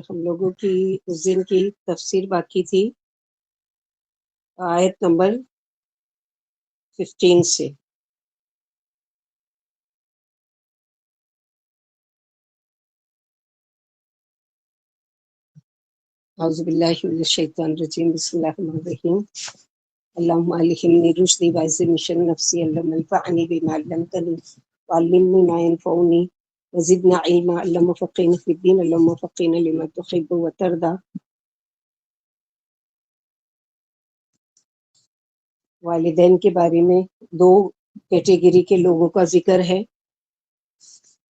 اور ہم لوگوں کی اس دن کی تفسیر باقی تھی آیت نمبر 15 سے۔ اعوذ باللہ من الشیطان الرجیم، بسم اللہ الرحمن الرحیم۔ اللہم الہمنی رشدی وعزنی من نفسی، اللہم انفعنی بما علمتنی وعلمنی ما ینفعنی وزدنا علما، اللہم فقہنا فی الدین، اللہم فقہنا لما تحب وترضی۔ والدین کے بارے میں دو کیٹیگری کے لوگوں کا ذکر ہے۔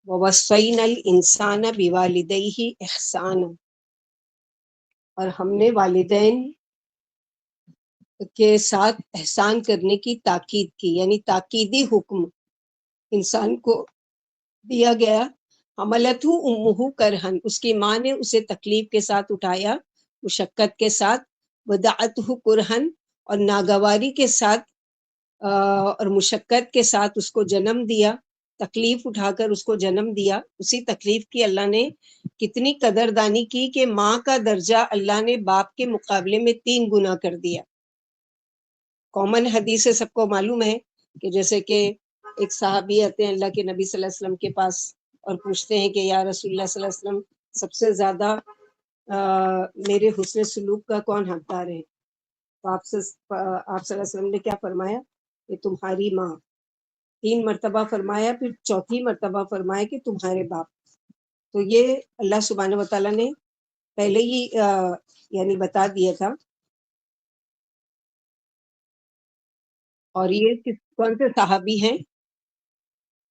وَوَصَّيْنَا الْإِنسَانَ بِوَالِدَيْهِ إِحْسَانًا، اور ہم نے والدین کے ساتھ احسان کرنے کی تاکید کی، یعنی تاکیدی حکم انسان کو دیا گیا۔ حملتہ امہ کرہن، اس کی ماں نے اسے تکلیف کے ساتھ اٹھایا، مشقت کے ساتھ۔ ودعتہ کرہن، اور ناگواری کے ساتھ اور مشقت کے ساتھ اس کو جنم دیا، تکلیف اٹھا کر اس کو جنم دیا۔ اسی تکلیف کی اللہ نے کتنی قدردانی کی کہ ماں کا درجہ اللہ نے باپ کے مقابلے میں 3 گنا کر دیا۔ کامن حدیث سے سب کو معلوم ہے کہ جیسے کہ ایک صحابی آتے ہیں اللہ کے نبی صلی اللہ علیہ وسلم کے پاس اور پوچھتے ہیں کہ یا رسول اللہ صلی اللہ علیہ وسلم، سب سے زیادہ میرے حسن سلوک کا کون حقدار ہے؟ تو آپ صلی اللہ علیہ وسلم نے کیا فرمایا؟ کہ تمہاری ماں۔ 3 مرتبہ فرمایا، پھر چوتھی مرتبہ فرمایا کہ تمہارے باپ۔ تو یہ اللہ سبحانہ وتعالیٰ نے پہلے ہی یعنی بتا دیا تھا۔ اور یہ کون سے صحابی ہیں؟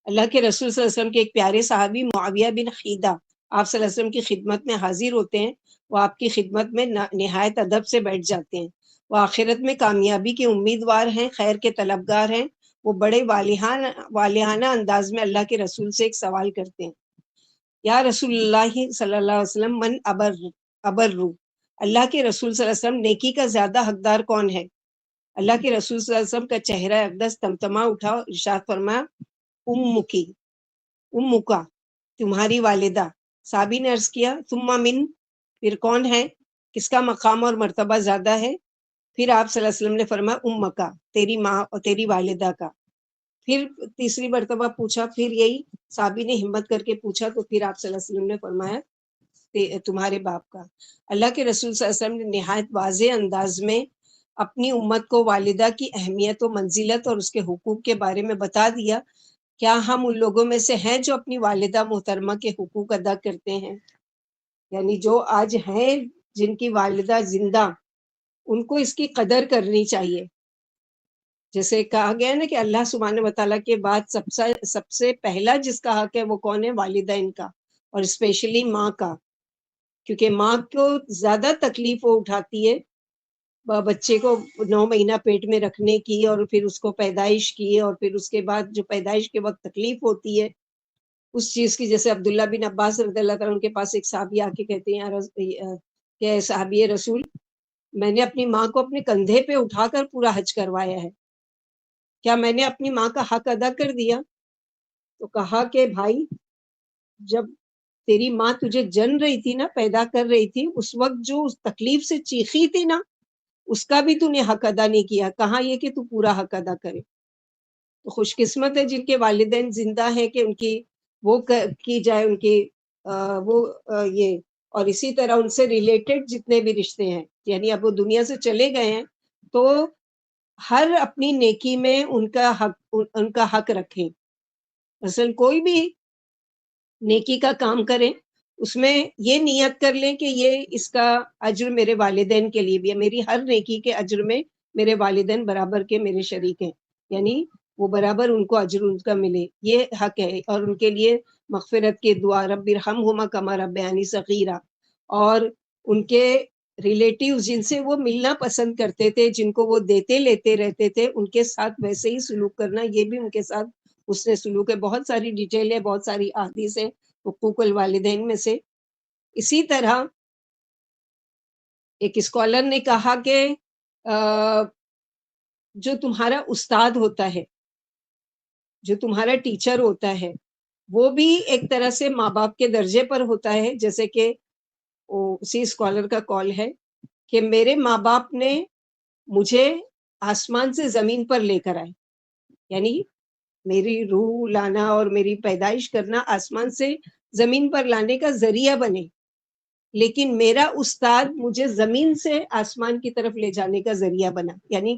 اللہ کے رسول صلی اللہ علیہ وسلم کے ایک پیارے صحابی معاویہ بن حیدہ، آپ صلی اللہ علیہ وسلم کی خدمت میں حاضر ہوتے ہیں۔ وہ آپ کی خدمت میں نہایت ادب سے بیٹھ جاتے ہیں۔ وہ آخرت میں کامیابی کے امیدوار ہیں، خیر کے طلبگار ہیں۔ وہ بڑے والہانہ انداز میں اللہ کے رسول سے ایک سوال کرتے ہیں، یا رسول اللہ صلی اللہ علیہ وسلم، من ابرو، اللہ کے رسول صلی اللہ علیہ وسلم، نیکی کا زیادہ حقدار کون ہے؟ اللہ کے رسول صلی اللہ علیہ وسلم کا چہرہ اقدس تمتما اٹھا، ارشاد فرمایا، امکا، تمہاری والدہ۔ صحابی نے عرض کیا، ثم من، پھر کون ہے؟ کس کا مقام اور مرتبہ زیادہ ہے؟ پھر آپ صلی اللہ علیہ وسلم نے فرمایا، امکا، تیری ماں اور تیری والدہ کا۔ پھر تیسری مرتبہ پوچھا، پھر یہی صحابی نے ہمت کر کے پوچھا، تو پھر آپ صلی اللہ علیہ وسلم نے فرمایا تمہارے باپ کا۔ اللہ کے رسول صلی اللہ علیہ وسلم نے نہایت واضح انداز میں اپنی امت کو والدہ کی اہمیت و منزلت اور اس کے حقوق کے بارے میں بتا دیا۔ کیا ہم ان لوگوں میں سے ہیں جو اپنی والدہ محترمہ کے حقوق ادا کرتے ہیں؟ یعنی جو آج ہیں جن کی والدہ زندہ، ان کو اس کی قدر کرنی چاہیے۔ جیسے کہا گیا نا کہ اللہ سبحانہ وتعالیٰ کے بعد سب سے پہلا جس کا حق ہے وہ کون ہے؟ والدین کا، اور اسپیشلی ماں کا، کیونکہ ماں کو زیادہ تکلیف وہ اٹھاتی ہے بچے کو 9 مہینہ پیٹ میں رکھنے کی، اور پھر اس کو پیدائش کی، اور پھر اس کے بعد جو پیدائش کے وقت تکلیف ہوتی ہے اس چیز کی۔ جیسے عبداللہ بن عباس رضی اللہ تعالیٰ کے پاس ایک صحابی آ کے کہتے ہیں، کہ صحابی رسول، میں نے اپنی ماں کو اپنے کندھے پہ اٹھا کر پورا حج کروایا ہے، کیا میں نے اپنی ماں کا حق ادا کر دیا؟ تو کہا کہ بھائی، جب تیری ماں تجھے جن رہی تھی نا، پیدا کر رہی تھی، اس وقت جو اس تکلیف سے چیخی تھی نا، اس کا بھی تو نے حق ادا نہیں کیا، کہاں یہ کہ تو پورا حق ادا کرے۔ تو خوش قسمت ہے جن کے والدین زندہ ہیں کہ ان کی وہ کی جائے، ان کی یہ، اور اسی طرح ان سے ریلیٹڈ جتنے بھی رشتے ہیں، یعنی اب وہ دنیا سے چلے گئے ہیں تو ہر اپنی نیکی میں ان کا حق رکھیں۔ مثلا کوئی بھی نیکی کا کام کریں، اس میں یہ نیت کر لیں کہ یہ اس کا اجر میرے والدین کے لیے بھی ہے، میری ہر نیکی کے اجر میں میرے والدین برابر کے میرے شریک ہیں، یعنی وہ برابر ان کو اجر ان کا ملے، یہ حق ہے۔ اور ان کے لیے مغفرت کی دعا، رب ارحمہما کما ربیانی صغیرا، اور ان کے ریلیٹیو جن سے وہ ملنا پسند کرتے تھے، جن کو وہ دیتے لیتے رہتے تھے، ان کے ساتھ ویسے ہی سلوک کرنا، یہ بھی ان کے ساتھ اس نے سلوک ہے۔ بہت ساری ڈیٹیل ہے، بہت ساری احادیث ہیں حقوق الوالدین میں سے۔ اسی طرح ایک اسکالر نے کہا کہ جو تمہارا استاد ہوتا ہے، جو تمہارا ٹیچر ہوتا ہے، وہ بھی ایک طرح سے ماں باپ کے درجے پر ہوتا ہے۔ جیسے کہ اسی اسکالر کا کال ہے کہ میرے ماں باپ نے مجھے آسمان سے زمین پر لے کر آئے، یعنی میری روح لانا اور میری پیدائش کرنا آسمان سے زمین پر لانے کا ذریعہ بنے، لیکن میرا استاد مجھے زمین سے آسمان کی طرف لے جانے کا ذریعہ بنا. یعنی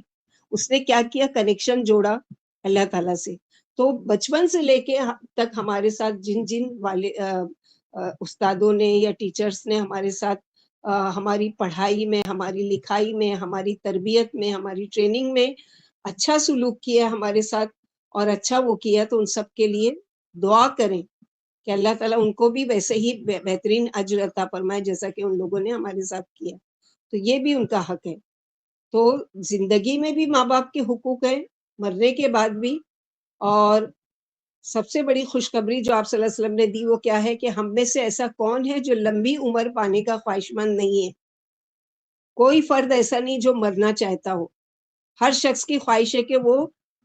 اس نے کیا کیا، کنیکشن جوڑا اللہ تعالیٰ سے. تو بچپن سے لے کے تک ہمارے ساتھ جن استادوں نے یا ٹیچرز نے ہمارے ساتھ ہماری پڑھائی میں، ہماری لکھائی میں، ہماری تربیت میں، ہماری ٹریننگ میں اچھا سلوک کیا ہمارے ساتھ اور اچھا وہ کیا، تو ان سب کے لیے دعا کریں کہ اللہ تعالیٰ ان کو بھی ویسے ہی بہترین اجر عطا فرمائے جیسا کہ ان لوگوں نے ہمارے ساتھ کیا. تو یہ بھی ان کا حق ہے. تو زندگی میں بھی ماں باپ کے حقوق ہیں، مرنے کے بعد بھی. اور سب سے بڑی خوشخبری جو آپ صلی اللہ علیہ وسلم نے دی وہ کیا ہے کہ ہم میں سے ایسا کون ہے جو لمبی عمر پانے کا خواہش مند نہیں ہے. کوئی فرد ایسا نہیں جو مرنا چاہتا ہو. ہر شخص کی خواہش ہے کہ وہ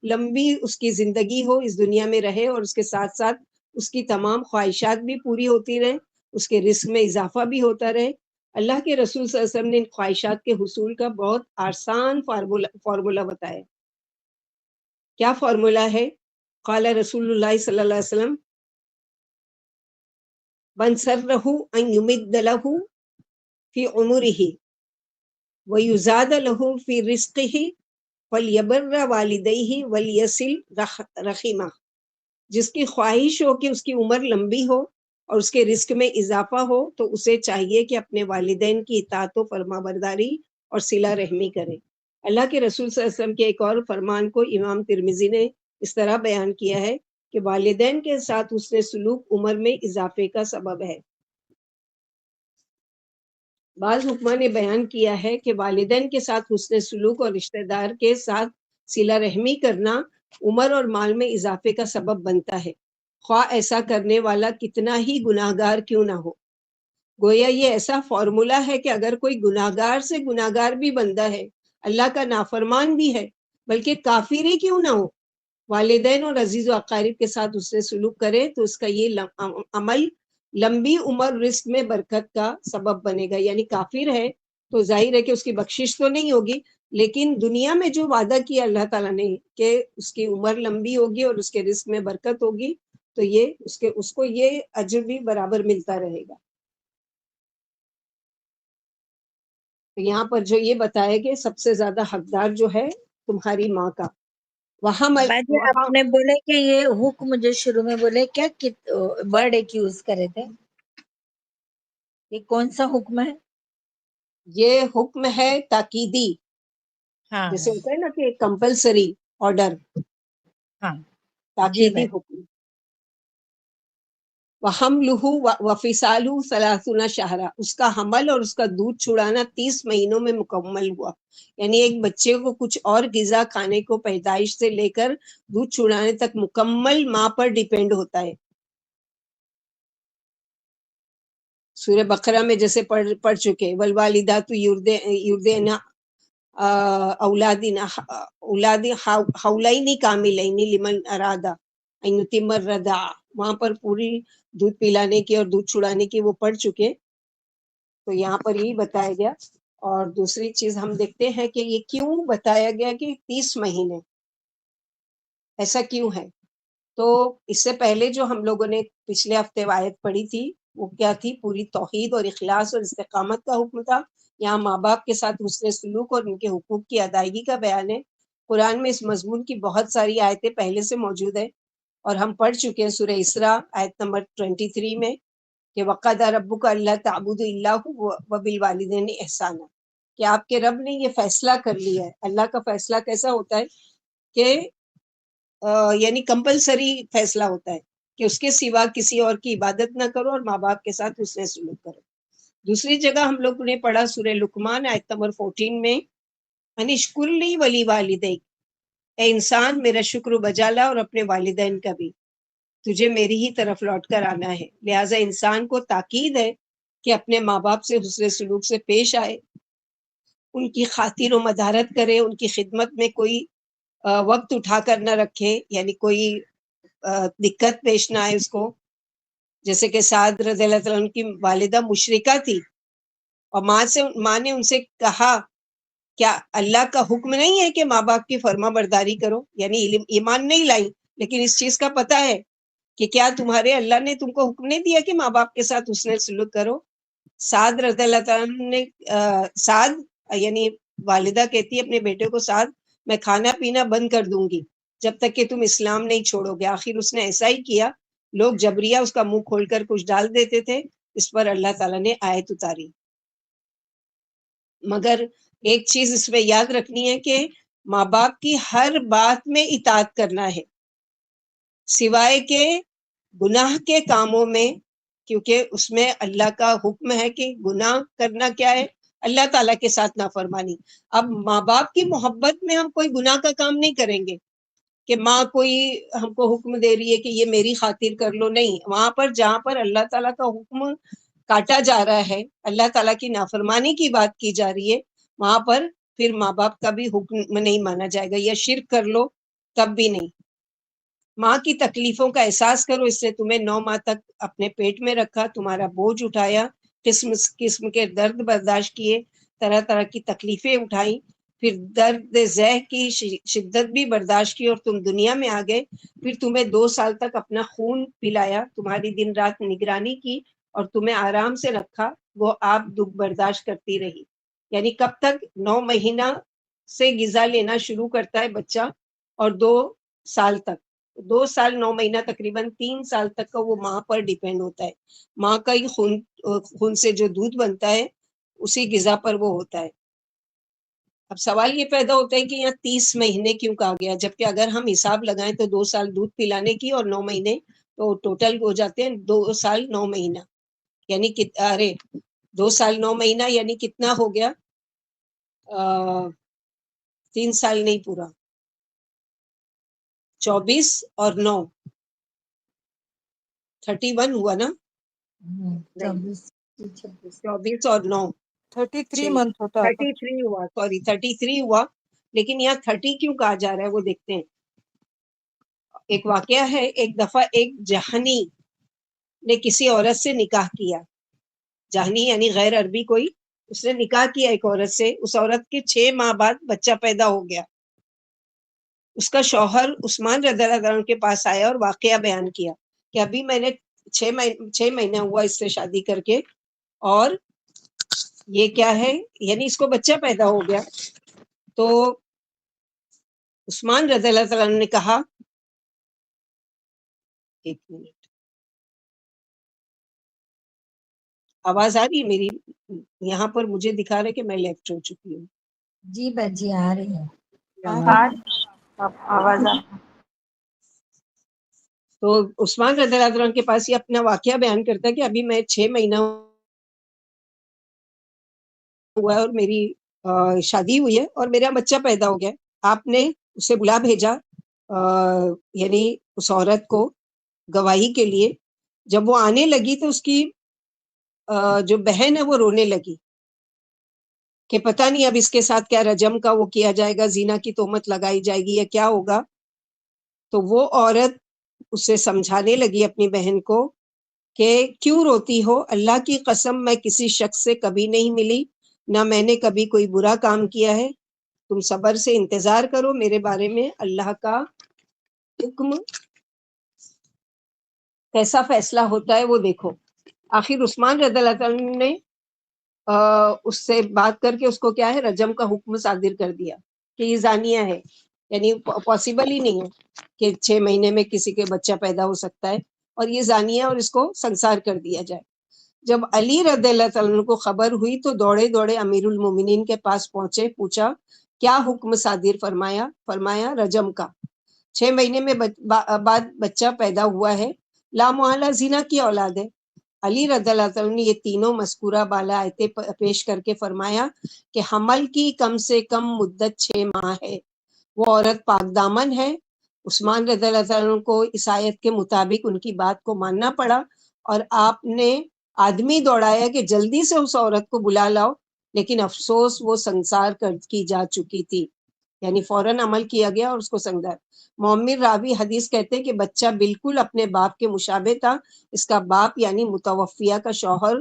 لمبی اس کی زندگی ہو، اس دنیا میں رہے، اور اس کے ساتھ ساتھ اس کی تمام خواہشات بھی پوری ہوتی رہیں، اس کے رزق میں اضافہ بھی ہوتا رہے. اللہ کے رسول صلی اللہ علیہ وسلم نے ان خواہشات کے حصول کا بہت آسان فارمولا بتایا. کیا فارمولا ہے؟ قال رسول اللہ صلی اللہ علیہ وسلم من سرہ ان یمد لہ فی عمرہ ویزاد لہ فی رزقہ وَلْيَبَرَّ وَالِدَيْهِ وَلْيَصِلْ رَحِمَهُ. جس کی خواہش ہو کہ اس کی عمر لمبی ہو اور اس کے رزق میں اضافہ ہو، تو اسے چاہیے کہ اپنے والدین کی اطاعت و فرما برداری اور صلہ رحمی کرے. اللہ کے رسول صلی اللہ علیہ وسلم کے ایک اور فرمان کو امام ترمذی نے اس طرح بیان کیا ہے کہ والدین کے ساتھ حسن سلوک عمر میں اضافے کا سبب ہے. بعض حکماں نے بیان کیا ہے کہ والدین کے ساتھ حسن سلوک اور رشتہ دار کے ساتھ صلہ رحمی کرنا عمر اور مال میں اضافے کا سبب بنتا ہے، خواہ ایسا کرنے والا کتنا ہی گناہ گار کیوں نہ ہو. گویا یہ ایسا فارمولا ہے کہ اگر کوئی گناہ گار سے گناہ گار بھی بندہ ہے، اللہ کا نافرمان بھی ہے، بلکہ کافر ہی کیوں نہ ہو، والدین اور عزیز و اقارب کے ساتھ اس سے سلوک کرے تو اس کا یہ عمل لمبی عمر رزق میں برکت کا سبب بنے گا. یعنی کافر ہے تو ظاہر ہے کہ اس کی بخشش تو نہیں ہوگی، لیکن دنیا میں جو وعدہ کیا اللہ تعالیٰ نے کہ اس کی عمر لمبی ہوگی اور اس کے رزق میں برکت ہوگی، تو یہ اس کو یہ اجر بھی برابر ملتا رہے گا. تو یہاں پر جو یہ بتایا کہ سب سے زیادہ حقدار جو ہے تمہاری ماں کا. وہاں آپ نے بولے کہ یہ حکم جو شروع میں بولے کیا ورڈ ایک یوز کرے تھے، یہ کون سا حکم ہے؟ یہ حکم ہے تاکیدی. ہاں جیسے ہوتا ہے نا کہ کمپلسری آرڈر، ہاں تاکیدی حکم. وَحَمْلُهُ وَفِصَالُهُ 30 شہرا، اس کا حمل اور اس کا دودھ چھڑانا 30 مہینوں میں مکمل ہوا. یعنی ایک بچے کو کچھ اور غذا کھانے کو پیدائش سے لے کر دودھ چھڑانے تک مکمل ماں پر ڈیپینڈ ہوتا ہے. سورہ بقرہ میں جیسے پڑھ چکے والوالدات یرضعن اولاد حولین کاملین لمن اراد ان یتم الرضاعہ، وہاں پر پوری دودھ پلانے کی اور دودھ چھڑانے کی وہ پڑھ چکے. تو یہاں پر یہی بتایا گیا. اور دوسری چیز ہم دیکھتے ہیں کہ یہ کیوں بتایا گیا کہ 30 مہینے، ایسا کیوں ہے؟ تو اس سے پہلے جو ہم لوگوں نے پچھلے ہفتے آیت پڑھی تھی وہ کیا تھی؟ پوری توحید اور اخلاص اور استقامت کا حکم تھا. یہاں ماں باپ کے ساتھ حسن سلوک اور ان کے حقوق کی ادائیگی کا بیان ہے. قرآن میں اس مضمون کی بہت ساری آیتیں پہلے سے موجود ہیں اور ہم پڑھ چکے ہیں سورہ اسراء آیت نمبر 23 میں کہ وَقَضَىٰ رَبُّكَ أَلَّا تَعْبُدُوا إِلَّا هُوَ وَبِالْوَالِدَيْنِ إِحْسَانًا، کہ آپ کے رب نے یہ فیصلہ کر لیا ہے. اللہ کا فیصلہ کیسا ہوتا ہے کہ یعنی کمپلسری فیصلہ ہوتا ہے کہ اس کے سوا کسی اور کی عبادت نہ کرو اور ماں باپ کے ساتھ حسن سلوک کرو. دوسری جگہ ہم لوگ نے پڑھا سورہ لقمان آیت نمبر 14 میں انشکر لی ولی والدیک، اے انسان میرا شکر بجا لا اور اپنے والدین کا بھی، تجھے میری ہی طرف لوٹ کر آنا ہے. لہٰذا انسان کو تاکید ہے کہ اپنے ماں باپ سے حسن سلوک سے پیش آئے، ان کی خاطر و مدارت کرے، ان کی خدمت میں کوئی وقت اٹھا کر نہ رکھے، یعنی کوئی دقت پیش نہ آئے اس کو. جیسے کہ سعد رضی اللہ تعالیٰ عنہ کی والدہ مشرکہ تھی اور ماں نے ان سے کہا کیا اللہ کا حکم نہیں ہے کہ ماں باپ کی فرما برداری کرو، یعنی ایمان نہیں لائی لیکن اس چیز کا پتہ ہے کہ کیا تمہارے اللہ نے تم کو حکم نہیں دیا کہ ماں باپ کے ساتھ حسن سلوک کرو؟ سعد رضی اللہ تعالیٰ نے سعد یعنی والدہ کہتی ہے اپنے بیٹے کو، سعد میں کھانا پینا بند کر دوں گی جب تک کہ تم اسلام نہیں چھوڑو گے. آخر اس نے ایسا ہی کیا. لوگ جبریہ اس کا منہ کھول کر کچھ ڈال دیتے تھے. اس پر اللہ تعالیٰ نے آیت اتاری. مگر ایک چیز اس میں یاد رکھنی ہے کہ ماں باپ کی ہر بات میں اطاعت کرنا ہے، سوائے کہ گناہ کے کاموں میں، کیونکہ اس میں اللہ کا حکم ہے کہ گناہ کرنا کیا ہے، اللہ تعالیٰ کے ساتھ نافرمانی. اب ماں باپ کی محبت میں ہم کوئی گناہ کا کام نہیں کریں گے کہ ماں کوئی ہم کو حکم دے رہی ہے کہ یہ میری خاطر کر لو، نہیں. وہاں پر جہاں پر اللہ تعالیٰ کا حکم کاٹا جا رہا ہے، اللہ تعالیٰ کی نافرمانی کی بات کی جا رہی ہے، وہاں پر پھر ماں باپ کا بھی حکم نہیں مانا جائے گا. یا شرک کر لو تب بھی نہیں. ماں کی تکلیفوں کا احساس کرو، اس نے تمہیں 9 ماہ تک اپنے پیٹ میں رکھا، تمہارا بوجھ اٹھایا، قسم قسم کے درد برداشت کیے، طرح طرح کی تکلیفیں اٹھائیں، پھر درد ذہ کی شدت بھی برداشت کی اور تم دنیا میں آ گئے. پھر تمہیں 2 سال تک اپنا خون پلایا، تمہاری دن رات نگرانی کی اور تمہیں آرام سے رکھا. وہ آپ دکھ برداشت کرتی رہی. یعنی کب تک؟ 9 مہینہ سے غذا لینا شروع کرتا ہے بچہ اور 2 سال تک. 2 سال 9 مہینہ تقریباً 3 سال تک کا وہ ماں پر ڈیپینڈ ہوتا ہے. ماں کا ہی خون سے جو دودھ بنتا ہے اسی غذا پر وہ ہوتا ہے. اب سوال یہ پیدا ہوتا ہے کہ یہاں 30 مہینے کیوں کہا گیا، جبکہ اگر ہم حساب لگائیں تو 2 سال دودھ پلانے کی اور 9 مہینے تو ٹوٹل ہو جاتے ہیں 2 سال 9 مہینہ. یعنی 2 سال 9 مہینہ یعنی کتنا ہو گیا؟ 3 سال نہیں پورا، 24 اور 9 31 ہوا نا؟ 24 اور 9 33 منتھ ہوتا ہے. 33 ہوا، سوری 33 ہوا. لیکن یہاں 30 کیوں کہا جا رہا ہے وہ دیکھتے ہیں. ایک واقعہ ہے، ایک دفعہ ایک جہنی نے کسی عورت سے نکاح کیا. جہنی یعنی غیر عربی کوئی، اس نے نکاح کیا ایک عورت سے. اس عورت کے 6 ماہ بعد بچہ پیدا ہو گیا. اس کا شوہر عثمان رضی اللہ عنہ کے پاس آیا اور واقعہ بیان کیا کہ ابھی میں نے 6 مہینہ ہوا اس سے شادی کر کے، اور یہ کیا ہے، یعنی اس کو بچہ پیدا ہو گیا. تو عثمان رضی اللہ عنہ نے کہا، ایک منٹ، آواز آ رہی ہے میری؟ یہاں پر مجھے دکھا رہے کہ میں لیفٹ ہو چکی ہوں. جی بچی آ رہی ہے. آواز تو عثمان رضی اللہ عنہ کے پاس یہ اپنا واقعہ بیان کرتا ہے کہ ابھی میں 6 مہینہ ہوا ہے اور میری شادی ہوئی ہے اور میرا بچہ پیدا ہو گیا. آپ نے اسے بلا بھیجا، یعنی اس عورت کو گواہی کے لیے. جب وہ آنے لگی تو اس کی جو بہن ہے وہ رونے لگی کہ پتہ نہیں اب اس کے ساتھ کیا رجم کا وہ کیا جائے گا، زنا کی تہمت لگائی جائے گی یا کیا ہوگا. تو وہ عورت اسے سمجھانے لگی اپنی بہن کو کہ کیوں روتی ہو، اللہ کی قسم میں کسی شخص سے کبھی نہیں ملی، نہ میں نے کبھی کوئی برا کام کیا ہے. تم صبر سے انتظار کرو، میرے بارے میں اللہ کا حکم کیسا فیصلہ ہوتا ہے وہ دیکھو. آخر عثمان رضی اللہ عنہ نے اس سے بات کر کے اس کو کیا ہے، رجم کا حکم صادر کر دیا کہ یہ زانیہ ہے. یعنی پاسبل ہی نہیں ہے کہ 6 مہینے میں کسی کے بچہ پیدا ہو سکتا ہے، اور یہ زانیہ اور اس کو سنسار کر دیا جائے. جب علی رضی اللہ عنہ کو خبر ہوئی تو دوڑے دوڑے امیر المومنین کے پاس پہنچے، پوچھا کیا حکم صادر فرمایا؟ فرمایا رجم کا. 6 مہینے میں بعد بچہ پیدا ہوا ہے، لا محالہ زنا کی اولاد ہے. علی رضی اللہ عنہ نے یہ تینوں مذکورہ بالا آیتیں پیش کر کے فرمایا کہ حمل کی کم سے کم مدت 6 ماہ ہے، وہ عورت پاک دامن ہے. عثمان رضی اللہ عنہ کو اس آیت کے مطابق ان کی بات کو ماننا پڑا، اور آپ نے آدمی دوڑایا کہ جلدی سے اس عورت کو بلا لاؤ، لیکن افسوس وہ سنسار کی جا چکی تھی. یعنی فوراً عمل کیا گیا اور اس کو سنگار. معمر راوی حدیث کہتے کہ بچہ بالکل اپنے باپ کے مشابہ تھا. اس کا باپ یعنی متوفیہ کا شوہر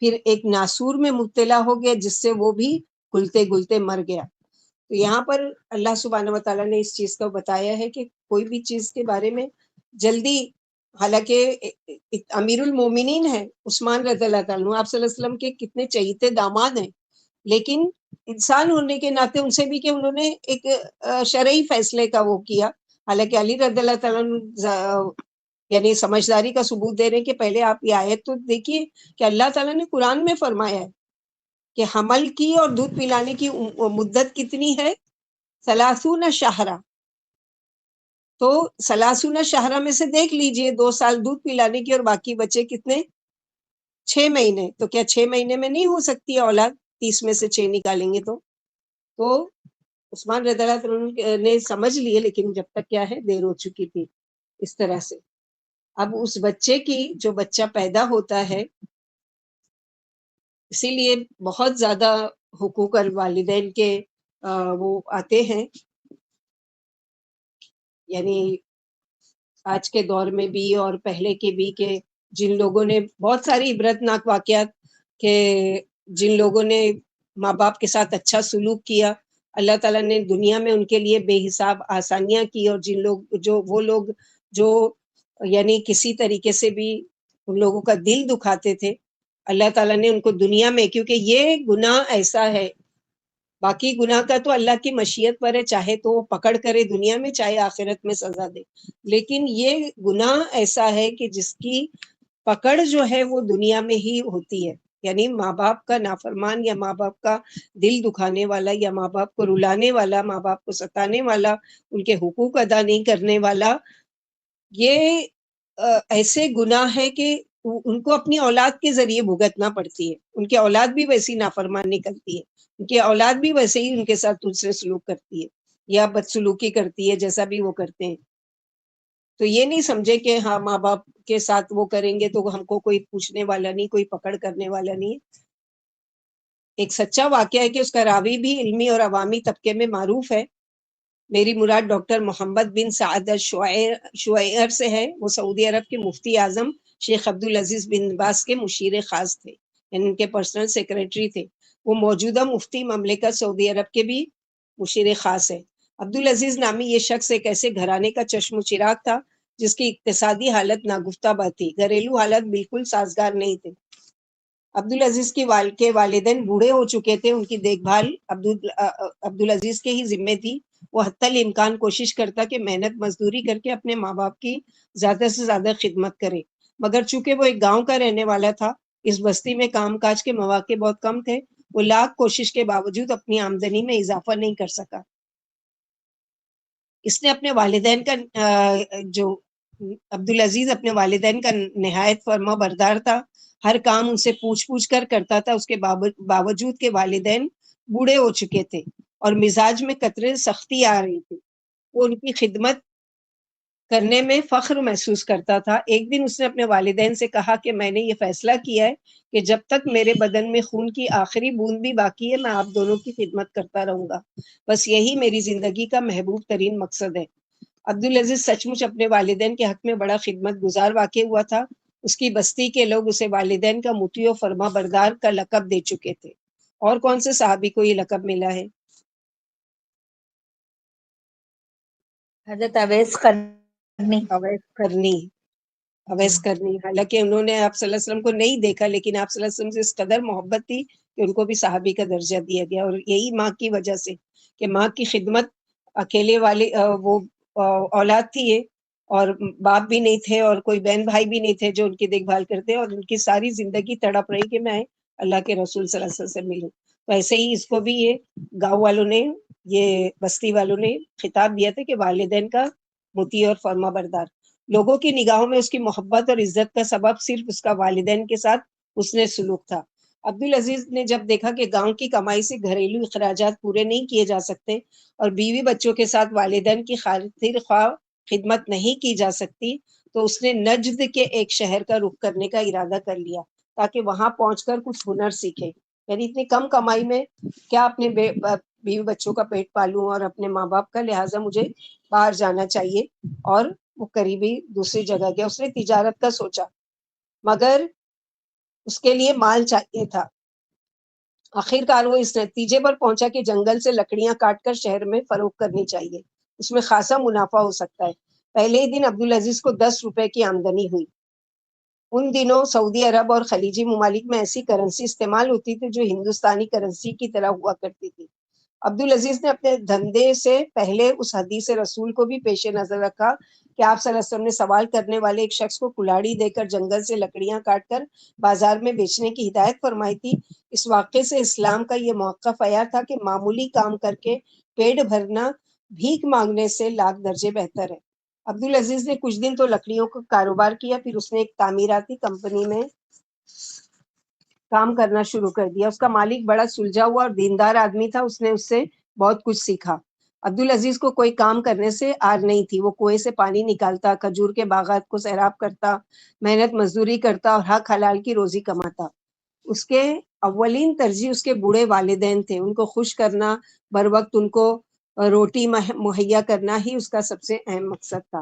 پھر ایک ناسور میں مبتلا ہو گیا جس سے وہ بھی گلتے گلتے مر گیا. تو یہاں پر اللہ سبحانہ و تعالیٰ نے اس چیز کو بتایا ہے کہ کوئی بھی چیز کے بارے میں جلدی، حالانکہ امیر المومنین ہے عثمان رضی اللہ تعالیٰ عنہ، آپ صلی اللہ علیہ وسلم کے کتنے چہیتے داماد ہیں، لیکن انسان ہونے کے ناطے ان سے بھی کہ انہوں نے ایک شرعی فیصلے کا وہ کیا. حالانکہ علی رضی اللہ تعالیٰ عنہ یعنی سمجھداری کا ثبوت دے رہے ہیں کہ پہلے آپ یہ آیت تو دیکھیے کہ اللہ تعالیٰ نے قرآن میں فرمایا ہے کہ حمل کی اور دودھ پلانے کی مدت کتنی ہے؟ 30 شہرہ. تو 30 شہرہ میں سے دیکھ لیجئے 2 سال دودھ پلانے کی اور باقی بچے کتنے؟ 6 مہینے. تو کیا 6 مہینے میں نہیں ہو سکتی ہے اولاد؟ 30 میں سے 6 نکالیں گے تو عثمان رضی اللہ عنہ نے سمجھ لیے، لیکن جب تک کیا ہے دیر ہو چکی تھی. اس طرح سے اب اس بچے کی جو بچہ پیدا ہوتا ہے، اسی لیے بہت زیادہ حقوق الوالدین کے وہ آتے ہیں، یعنی آج کے دور میں بھی اور پہلے کے بھی، کہ جن لوگوں نے بہت ساری عبرتناک واقعات، کہ جن لوگوں نے ماں باپ کے ساتھ اچھا سلوک کیا، اللہ تعالیٰ نے دنیا میں ان کے لیے بے حساب آسانیاں کی، اور جن لوگ وہ لوگ جو یعنی کسی طریقے سے بھی ان لوگوں کا دل دکھاتے تھے، اللہ تعالیٰ نے ان کو دنیا میں، کیونکہ یہ گناہ ایسا ہے، باقی گناہ کا تو اللہ کی مشیت پر ہے، چاہے تو وہ پکڑ کرے دنیا میں، چاہے آخرت میں سزا دے، لیکن یہ گناہ ایسا ہے کہ جس کی پکڑ جو ہے وہ دنیا میں ہی ہوتی ہے. یعنی ماں باپ کا نافرمان، یا ماں باپ کا دل دکھانے والا، یا ماں باپ کو رلانے والا، ماں باپ کو ستانے والا، ان کے حقوق ادا نہیں کرنے والا، یہ ایسے گناہ ہے کہ ان کو اپنی اولاد کے ذریعے بھگتنا پڑتی ہے. ان کی اولاد بھی ویسی نافرمان نکلتی ہے، ان کی اولاد بھی ویسے ہی ان کے ساتھ دوسرے سلوک کرتی ہے یا بدسلوکی کرتی ہے، جیسا بھی وہ کرتے ہیں. تو یہ نہیں سمجھے کہ ہاں ماں باپ کے ساتھ وہ کریں گے تو ہم کو کوئی پوچھنے والا نہیں، کوئی پکڑ کرنے والا نہیں. ایک سچا واقعہ ہے کہ اس کا راوی بھی علمی اور عوامی طبقے میں معروف ہے. میری مراد ڈاکٹر محمد بن سعد شوائر سے ہے. وہ سعودی عرب کے مفتی اعظم شیخ عبدالعزیز بن باز کے مشیر خاص تھے، یعنی ان کے پرسنل سیکریٹری تھے. وہ موجودہ مفتی مملکت سعودی عرب کے بھی مشیر خاص ہے. عبدالعزیز نامی یہ شخص ایک ایسے گھرانے کا چشم و چراغ تھا جس کی اقتصادی حالت ناگفتہ بات تھی، گھریلو حالت بالکل سازگار نہیں تھی. عبدالعزیز کے والدین بوڑھے ہو چکے تھے، ان کی دیکھ بھال عبدالعزیز کے ہی ذمے تھی. وہ حتی الامکان کوشش کرتا کہ محنت مزدوری کر کے اپنے ماں باپ کی زیادہ سے زیادہ خدمت کرے، مگر چونکہ وہ ایک گاؤں کا رہنے والا تھا، اس بستی میں کام کاج کے مواقع بہت کم تھے. وہ لاکھ کوشش کے باوجود اپنی آمدنی میں اضافہ نہیں کر سکا. اس نے اپنے والدین کا جو عبدالعزیز اپنے والدین کا نہایت فرما بردار تھا، ہر کام ان سے پوچھ کر کرتا تھا. اس کے باوجود کے والدین بوڑھے ہو چکے تھے اور مزاج میں قطرے سختی آ رہی تھی. وہ ان کی خدمت کرنے میں فخر محسوس کرتا تھا. ایک دن اس نے اپنے والدین سے کہا کہ میں نے یہ فیصلہ کیا ہے کہ جب تک میرے بدن میں خون کی آخری بوند بھی باقی ہے میں آپ دونوں کی خدمت کرتا رہوں گا، بس یہی میری زندگی کا محبوب ترین مقصد ہے. عبدالعزیز سچ مچ اپنے والدین کے حق میں بڑا خدمت گزار واقع ہوا تھا. اس کی بستی کے لوگ اسے والدین کا مطیع و فرما بردار کا لقب دے چکے تھے. اور کون سے صحابی کو یہ لقب ملا ہے؟ حضرت اویس قرنی. اویس کرنی. حالانکہ انہوں نے آپ صلی اللہ علیہ وسلم کو نہیں دیکھا، لیکن آپ صلی اللہ علیہ وسلم سے اس قدر محبت تھی کہ ان کو بھی صحابی کا درجہ دیا گیا. اور یہی ماں کی وجہ سے کہ ماں کی خدمت، اکیلے والے وہ اولاد تھی یہ، اور باپ بھی نہیں تھے اور کوئی بہن بھائی بھی نہیں تھے جو ان کی دیکھ بھال کرتے، اور ان کی ساری زندگی تڑپ رہی کہ میں اللہ کے رسول صلی اللہ علیہ وسلم سے ملوں. تو ایسے ہی اس کو بھی یہ گاؤں والوں نے، یہ بستی والوں نے خطاب دیا تھا کہ والدین کا مطیع اور فرما بردار. لوگوں کی نگاہوں میں اس کی محبت اور عزت کا سبب صرف اس کا والدین کے ساتھ حسن سلوک تھا. عبدالعزیز نے جب دیکھا کہ گاؤں کی کمائی سے گھریلو اخراجات پورے نہیں کیے جا سکتے اور بیوی بچوں کے ساتھ والدین کی خاطر خواہ خدمت نہیں کی جا سکتی، تو اس نے نجد کے ایک شہر کا رخ کرنے کا ارادہ کر لیا تاکہ وہاں پہنچ کر کچھ ہنر سیکھے. یعنی اتنی کم کمائی میں کیا اپنے بیوی بچوں کا پیٹ پالوں اور اپنے ماں باپ کا، لہٰذا مجھے باہر جانا چاہیے. اور وہ قریبی دوسری جگہ گیا. اس نے تجارت کا سوچا، مگر اس کے لیے مال چاہیے تھا. آخر کار وہ اس نتیجے پر پہنچا کہ جنگل سے لکڑیاں کاٹ کر شہر میں فروخت کرنی چاہیے, اس میں خاصا منافع ہو سکتا ہے. پہلے ہی دن عبدالعزیز کو 10 روپے کی آمدنی ہوئی. ان دنوں سعودی عرب اور خلیجی ممالک میں ایسی کرنسی استعمال ہوتی تھی جو ہندوستانی کرنسی کی طرح ہوا کرتی تھی. عبدالعزیز نے اپنے دھندے سے پہلے اس حدیث رسول کو بھی پیش نظر رکھا کہ آپ صلی اللہ علیہ وسلم نے سوال کرنے والے ایک شخص کو کلاڑی دے کر جنگل سے لکڑیاں کاٹ کر بازار میں بیچنے کی ہدایت فرمائی تھی. اس واقعے سے اسلام کا یہ موقف عیار تھا کہ معمولی کام کر کے پیٹ بھرنا بھیک مانگنے سے لاکھ درجے بہتر ہے. عبدالعزیز نے کچھ دن تو لکڑیوں کا کاروبار کیا, پھر اس نے ایک تعمیراتی کمپنی میں کام کرنا شروع کر دیا. اس کا مالک بڑا سلجھا ہوا اور دیندار آدمی تھا. اس نے اس سے بہت کچھ سیکھا. عبدالعزیز کو کوئی کام کرنے سے آر نہیں تھی. وہ کنویں سے پانی نکالتا, کھجور کے باغات کو سیراب کرتا, محنت مزدوری کرتا اور حق حلال کی روزی کماتا. اس کے اولین ترجیح اس کے بوڑھے والدین تھے. ان کو خوش کرنا, بر وقت ان کو روٹی مہیا کرنا ہی اس کا سب سے اہم مقصد تھا.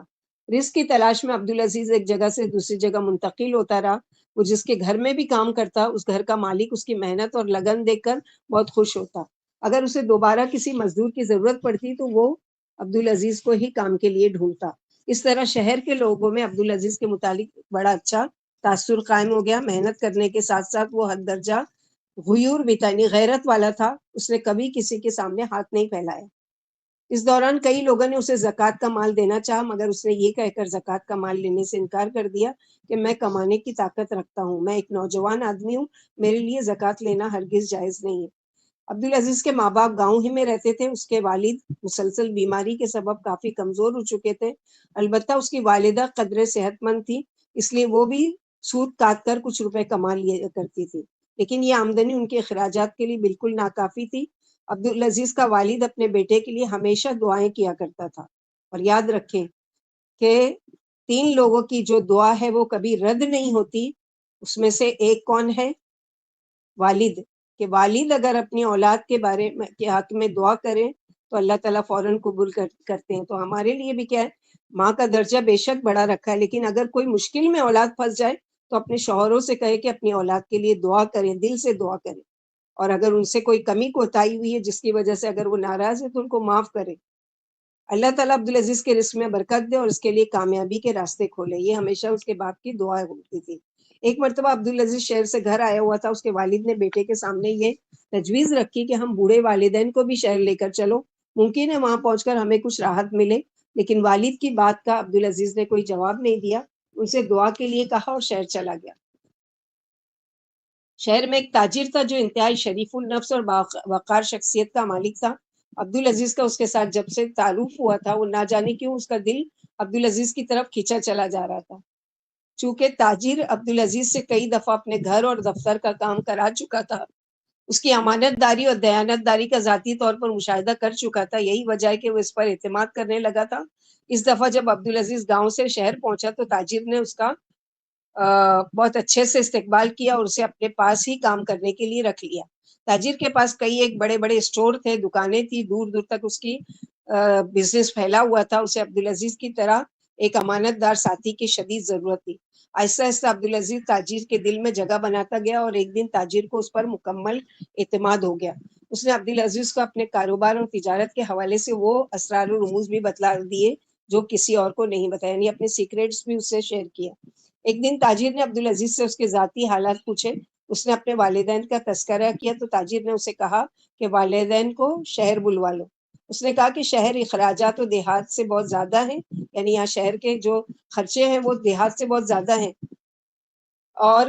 رزق کی تلاش میں عبدالعزیز ایک جگہ سے دوسری جگہ منتقل ہوتا رہا. وہ جس کے گھر میں بھی کام کرتا, اس گھر کا مالک اس کی محنت اور لگن دیکھ کر بہت خوش ہوتا. اگر اسے دوبارہ کسی مزدور کی ضرورت پڑتی تو وہ عبدالعزیز کو ہی کام کے لیے ڈھونڈتا. اس طرح شہر کے لوگوں میں عبدالعزیز کے متعلق بڑا اچھا تاثر قائم ہو گیا. محنت کرنے کے ساتھ ساتھ وہ حد درجہ غیور بھی تھا, یعنی غیرت والا تھا. اس نے کبھی کسی کے سامنے ہاتھ نہیں پھیلایا. اس دوران کئی لوگوں نے اسے زکوٰۃ کا مال دینا چاہا, مگر اس نے یہ کہہ کر زکوٰۃ کا مال لینے سے انکار کر دیا کہ میں کمانے کی طاقت رکھتا ہوں, میں ایک نوجوان آدمی ہوں, میرے لیے زکوٰۃ لینا ہرگز جائز نہیں ہے. عبدالعزیز کے ماں باپ گاؤں ہی میں رہتے تھے. اس کے والد مسلسل بیماری کے سبب کافی کمزور ہو چکے تھے. البتہ اس کی والدہ قدرے صحت مند تھی, اس لیے وہ بھی سود کاٹ کر کچھ روپے کما لیا کرتی تھی, لیکن یہ آمدنی ان کے اخراجات کے لیے بالکل ناکافی تھی. عبدالعزیز کا والد اپنے بیٹے کے لیے ہمیشہ دعائیں کیا کرتا تھا, اور یاد رکھیں کہ 3 لوگوں کی جو دعا ہے وہ کبھی رد نہیں ہوتی. اس میں سے ایک کون ہے؟ والد. کہ والد اگر اپنی اولاد کے بارے میں کے حق میں دعا کریں تو اللہ تعالیٰ فوراً قبول کرتے ہیں. تو ہمارے لیے بھی کیا ہے, ماں کا درجہ بے شک بڑا رکھا ہے, لیکن اگر کوئی مشکل میں اولاد پھنس جائے تو اپنے شوہروں سے کہے کہ اپنی اولاد کے لیے دعا کریں, دل سے دعا کریں, اور اگر ان سے کوئی کمی کوتاہی ہوئی ہے جس کی وجہ سے اگر وہ ناراض ہے تو ان کو معاف کریں. اللہ تعالیٰ عبدالعزیز کے رزق میں برکت دے اور اس کے لیے کامیابی کے راستے کھولے. یہ ہمیشہ اس کے باپ کی دعا ہوتی تھی. ایک مرتبہ عبدالعزیز شہر سے گھر آیا ہوا تھا. اس کے والد نے بیٹے کے سامنے یہ تجویز رکھی کہ ہم بوڑھے والدین کو بھی شہر لے کر چلو, ممکن ہے وہاں پہنچ کر ہمیں کچھ راحت ملے. لیکن والد کی بات کا عبدالعزیز نے کوئی جواب نہیں دیا. ان سے دعا کے لیے کہا اور شہر چلا گیا. شہر میں ایک تاجر تھا جو انتہائی شریف النفس اور وقار شخصیت کا مالک تھا. عبدالعزیز کا اس کے ساتھ جب سے تعارف ہوا تھا, وہ نہ جانے کیوں اس کا دل عبدالعزیز کی طرف کھینچا چلا جا رہا تھا. چونکہ تاجر عبدالعزیز سے کئی دفعہ اپنے گھر اور دفتر کا کام کرا چکا تھا, اس کی امانت داری اور دیانت داری کا ذاتی طور پر مشاہدہ کر چکا تھا. یہی وجہ ہے کہ وہ اس پر اعتماد کرنے لگا تھا. اس دفعہ جب عبدالعزیز گاؤں سے شہر پہنچا تو تاجر نے اس کا بہت اچھے سے استقبال کیا اور اسے اپنے پاس ہی کام کرنے کے لیے رکھ لیا. تاجر کے پاس کئی ایک بڑے بڑے اسٹور تھے, دکانیں تھی, دور دور تک اس کی بزنس پھیلا ہوا تھا. اسے عبدالعزیز کی طرح ایک امانت دار ساتھی کی شدید ضرورت تھی. آہستہ آہستہ عبدالعزیز تاجر کے دل میں جگہ بناتا گیا اور ایک دن تاجر کو اس پر مکمل اعتماد ہو گیا. اس نے عبدالعزیز کو اپنے کاروبار اور تجارت کے حوالے سے وہ اسرار و رموز بھی بتلا دیے جو کسی اور کو نہیں بتایا, یعنی اپنے سیکریٹس بھی اس سے شیئر کیا. ایک دن تاجر نے عبدالعزیز سے اس کے ذاتی حالات پوچھے. اس نے اپنے والدین کا تذکرہ کیا تو تاجر نے اسے کہا کہ والدین کو شہر بلوا لو. اس نے کہا کہ شہر اخراجات و دیہات سے بہت زیادہ ہیں, یعنی یہاں شہر کے جو خرچے ہیں وہ دیہات سے بہت زیادہ ہیں, اور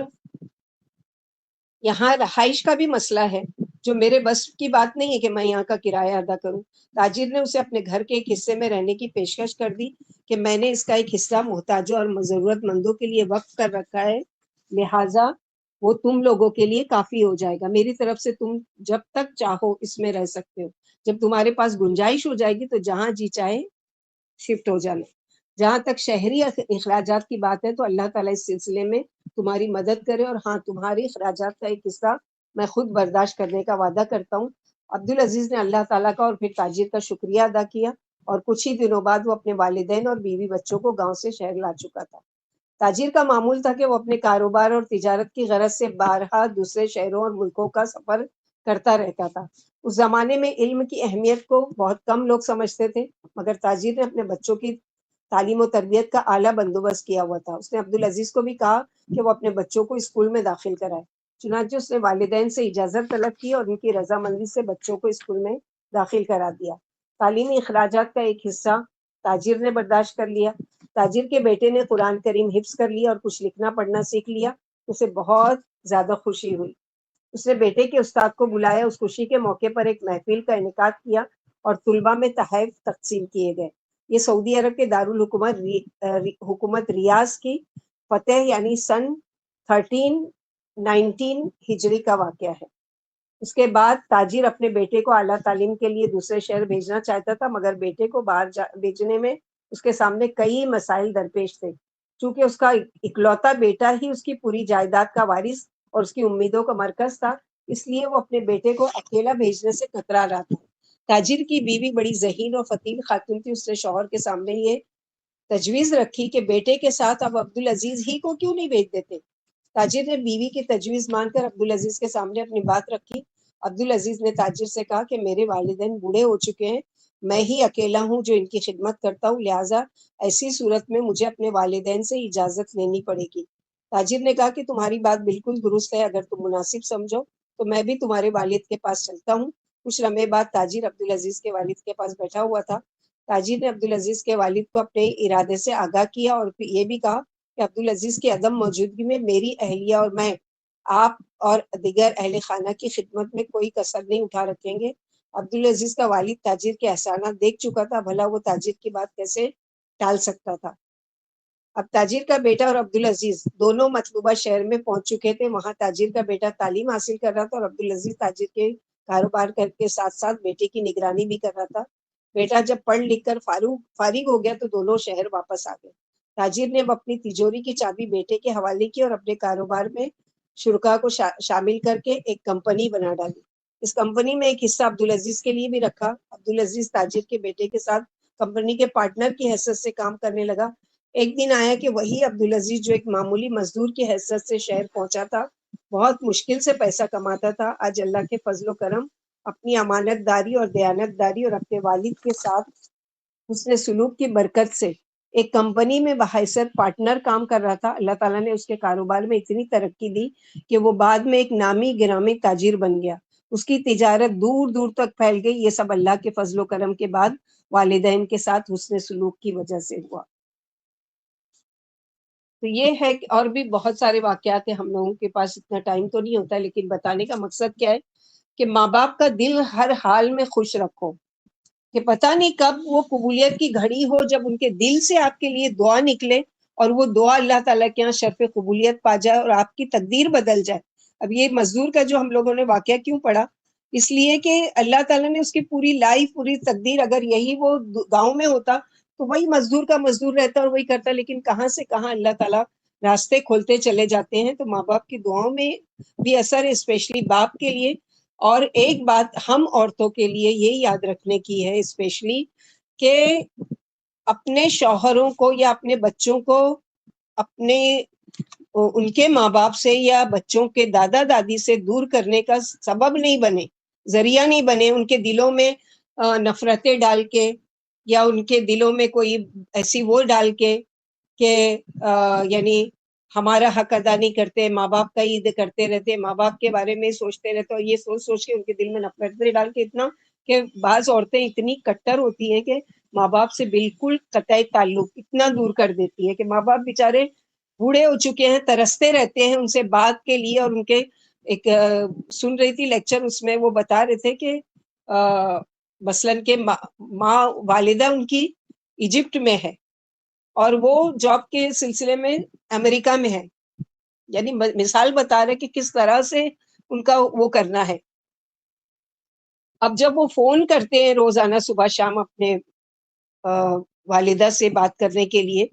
یہاں رہائش کا بھی مسئلہ ہے جو میرے بس کی بات نہیں ہے کہ میں یہاں کا کرایہ ادا کروں. تاجر نے اسے اپنے گھر کے ایک حصے میں رہنے کی پیشکش کر دی کہ میں نے اس کا ایک حصہ محتاجوں اور ضرورت مندوں کے لیے وقف کر رکھا ہے, لہٰذا وہ تم لوگوں کے لیے کافی ہو جائے گا. میری طرف سے تم جب تک چاہو اس میں رہ سکتے ہو. جب تمہارے پاس گنجائش ہو جائے گی تو جہاں جی چاہے شفٹ ہو جانا. جہاں تک شہری اخراجات کی بات ہے تو اللہ تعالیٰ اس سلسلے میں تمہاری مدد کرے, اور ہاں تمہاری اخراجات کا ایک حصہ میں خود برداشت کرنے کا وعدہ کرتا ہوں. عبدالعزیز نے اللہ تعالیٰ کا اور پھر تاجر کا شکریہ ادا کیا, اور کچھ ہی دنوں بعد وہ اپنے والدین اور بیوی بچوں کو گاؤں سے شہر لا چکا تھا. تاجر کا معمول تھا کہ وہ اپنے کاروبار اور تجارت کی غرض سے بارہا دوسرے شہروں اور ملکوں کا سفر کرتا رہتا تھا۔ اس زمانے میں علم کی اہمیت کو بہت کم لوگ سمجھتے تھے، مگر تاجر نے اپنے بچوں کی تعلیم و تربیت کا اعلیٰ بندوبست کیا ہوا تھا۔ اس نے عبدالعزیز کو بھی کہا کہ وہ اپنے بچوں کو اسکول میں داخل کرائے۔ چنانچہ اس نے والدین سے اجازت طلب کی اور ان کی رضامندی سے بچوں کو اسکول میں داخل کرا دیا۔ تعلیمی اخراجات کا ایک حصہ تاجر نے برداشت کر لیا۔ تاجر کے بیٹے نے قرآن کریم حفظ کر لیا اور کچھ لکھنا پڑھنا سیکھ لیا۔ اسے بہت زیادہ خوشی ہوئی۔ اس نے بیٹے کے استاد کو بلایا۔ اس خوشی کے موقع پر ایک محفل کا انعقاد کیا اور طلباء میں تحائف تقسیم کیے گئے۔ یہ سعودی عرب کے دارالحکومت ریاض کی فتح یعنی سن 1319 ہجری کا واقعہ ہے۔ اس کے بعد تاجر اپنے بیٹے کو اعلیٰ تعلیم کے لیے دوسرے شہر بھیجنا چاہتا تھا، مگر بیٹے کو باہر بھیجنے میں اس کے سامنے کئی مسائل درپیش تھے۔ چونکہ اس کا اکلوتا بیٹا ہی اس کی پوری جائیداد کا وارث اور اس کی امیدوں کا مرکز تھا، اس لیے وہ اپنے بیٹے کو اکیلا بھیجنے سے کترا رہا تھا۔ تاجر کی بیوی بڑی ذہین اور فتیل خاتون تھی۔ اس نے شوہر کے سامنے یہ تجویز رکھی کہ بیٹے کے ساتھ اب عبدالعزیز ہی کو کیوں نہیں بھیج دیتے۔ تاجر نے بیوی کی تجویز مان کر عبدالعزیز کے سامنے اپنی بات رکھی۔ عبدالعزیز نے تاجر سے کہا کہ میرے والدین بوڑھے ہو چکے ہیں، میں ہی اکیلا ہوں جو ان کی خدمت کرتا ہوں، لہٰذا ایسی صورت میں مجھے اپنے والدین سے اجازت لینی پڑے گی۔ تاجر نے کہا کہ تمہاری بات بالکل درست ہے، اگر تم مناسب سمجھو تو میں بھی تمہارے والد کے پاس چلتا ہوں۔ کچھ لمحے بعد تاجر عبدالعزیز کے والد کے پاس بیٹھا ہوا تھا۔ تاجر نے عبدالعزیز کے والد کو اپنے ارادے سے آگاہ کیا اور پھر یہ بھی کہا کہ عبدالعزیز کی عدم موجودگی میں میری اہلیہ اور میں آپ اور دیگر اہل خانہ کی خدمت میں کوئی کسر نہیں اٹھا رکھیں گے۔ عبدالعزیز کا والد تاجر کے احسانات دیکھ چکا تھا، بھلا وہ تاجر کی بات کیسے ٹال سکتا تھا۔ اب تاجر کا بیٹا اور عبدالعزیز دونوں مطلوبہ شہر میں پہنچ چکے تھے۔ وہاں تاجر کا بیٹا تعلیم حاصل کر رہا تھا اور عبدالعزیز تاجر کے کاروبار کے ساتھ ساتھ بیٹے کی نگرانی بھی کر رہا تھا۔ بیٹا جب پڑھ لکھ کر فارغ ہو گیا تو دونوں شہر واپس آ گئے۔ تاجر نے اب اپنی تجوری کی چابی بیٹے کے حوالے کی اور اپنے کاروبار میں شرکا کو شامل کر کے ایک کمپنی بنا ڈالی۔ اس کمپنی میں ایک حصہ عبدالعزیز کے لیے بھی رکھا۔ عبدالعزیز تاجر کے بیٹے کے ساتھ کمپنی کے پارٹنر کی حیثیت سے کام کرنے لگا۔ ایک دن آیا کہ وہی عبدالعزیز جو ایک معمولی مزدور کی حیثیت سے شہر پہنچا تھا، بہت مشکل سے پیسہ کماتا تھا، آج اللہ کے فضل و کرم اپنی امانت داری اور دیانت داری اور اپنے والد کے ساتھ حسن سلوک کی برکت سے ایک کمپنی میں بحیثیت پارٹنر کام کر رہا تھا۔ اللہ تعالیٰ نے اس کے کاروبار میں اتنی ترقی دی کہ وہ بعد میں ایک نامی گرامی تاجر بن گیا۔ اس کی تجارت دور دور تک پھیل گئی۔ یہ سب اللہ کے فضل و کرم کے بعد والدین کے ساتھ حسن سلوک کی وجہ سے ہوا۔ تو یہ ہے کہ اور بھی بہت سارے واقعات ہیں، ہم لوگوں کے پاس اتنا ٹائم تو نہیں ہوتا، لیکن بتانے کا مقصد کیا ہے کہ ماں باپ کا دل ہر حال میں خوش رکھو، کہ پتہ نہیں کب وہ قبولیت کی گھڑی ہو جب ان کے دل سے آپ کے لیے دعا نکلے اور وہ دعا اللہ تعالیٰ کے یہاں شرف قبولیت پا جائے اور آپ کی تقدیر بدل جائے۔ اب یہ مزدور کا جو ہم لوگوں نے واقعہ کیوں پڑھا، اس لیے کہ اللہ تعالیٰ نے اس کی پوری لائف پوری تقدیر، اگر یہی وہ گاؤں میں ہوتا تو وہی مزدور کا مزدور رہتا اور وہی کرتا، لیکن کہاں سے کہاں اللہ تعالیٰ راستے کھولتے چلے جاتے ہیں۔ تو ماں باپ کی دعاؤں میں بھی اثر ہے، اسپیشلی باپ کے لیے۔ اور ایک بات ہم عورتوں کے لیے یہ یاد رکھنے کی ہے اسپیشلی، کہ اپنے شوہروں کو یا اپنے بچوں کو اپنے ان کے ماں باپ سے یا بچوں کے دادا دادی سے دور کرنے کا سبب نہیں بنے، ذریعہ نہیں بنے، ان کے دلوں میں نفرتیں ڈال کے یا ان کے دلوں میں کوئی ایسی وہ ڈال کے کہ یعنی ہمارا حق ادا نہیں کرتے، ماں باپ کا عید کرتے رہتے، ماں باپ کے بارے میں سوچتے رہتے، اور یہ سوچ سوچ کے ان کے دل میں نفرتیں ڈال کے اتنا کہ بعض عورتیں اتنی کٹر ہوتی ہیں کہ ماں باپ سے بالکل قطعی تعلق اتنا دور کر دیتی ہے کہ ماں باپ بیچارے بوڑھے ہو چکے ہیں، ترستے رہتے ہیں ان سے بات کے لیے۔ اور ان کے ایک سن رہی تھی لیکچر، اس میں وہ بتا رہے تھے کہ مثلاً کہ ماں والدہ ان کی ایجپٹ میں ہے اور وہ جاب کے سلسلے میں امریکہ میں ہے، یعنی مثال بتا رہے کہ کس طرح سے ان کا وہ کرنا ہے۔ اب جب وہ فون کرتے ہیں روزانہ صبح شام اپنے والدہ سے بات کرنے کے لیے،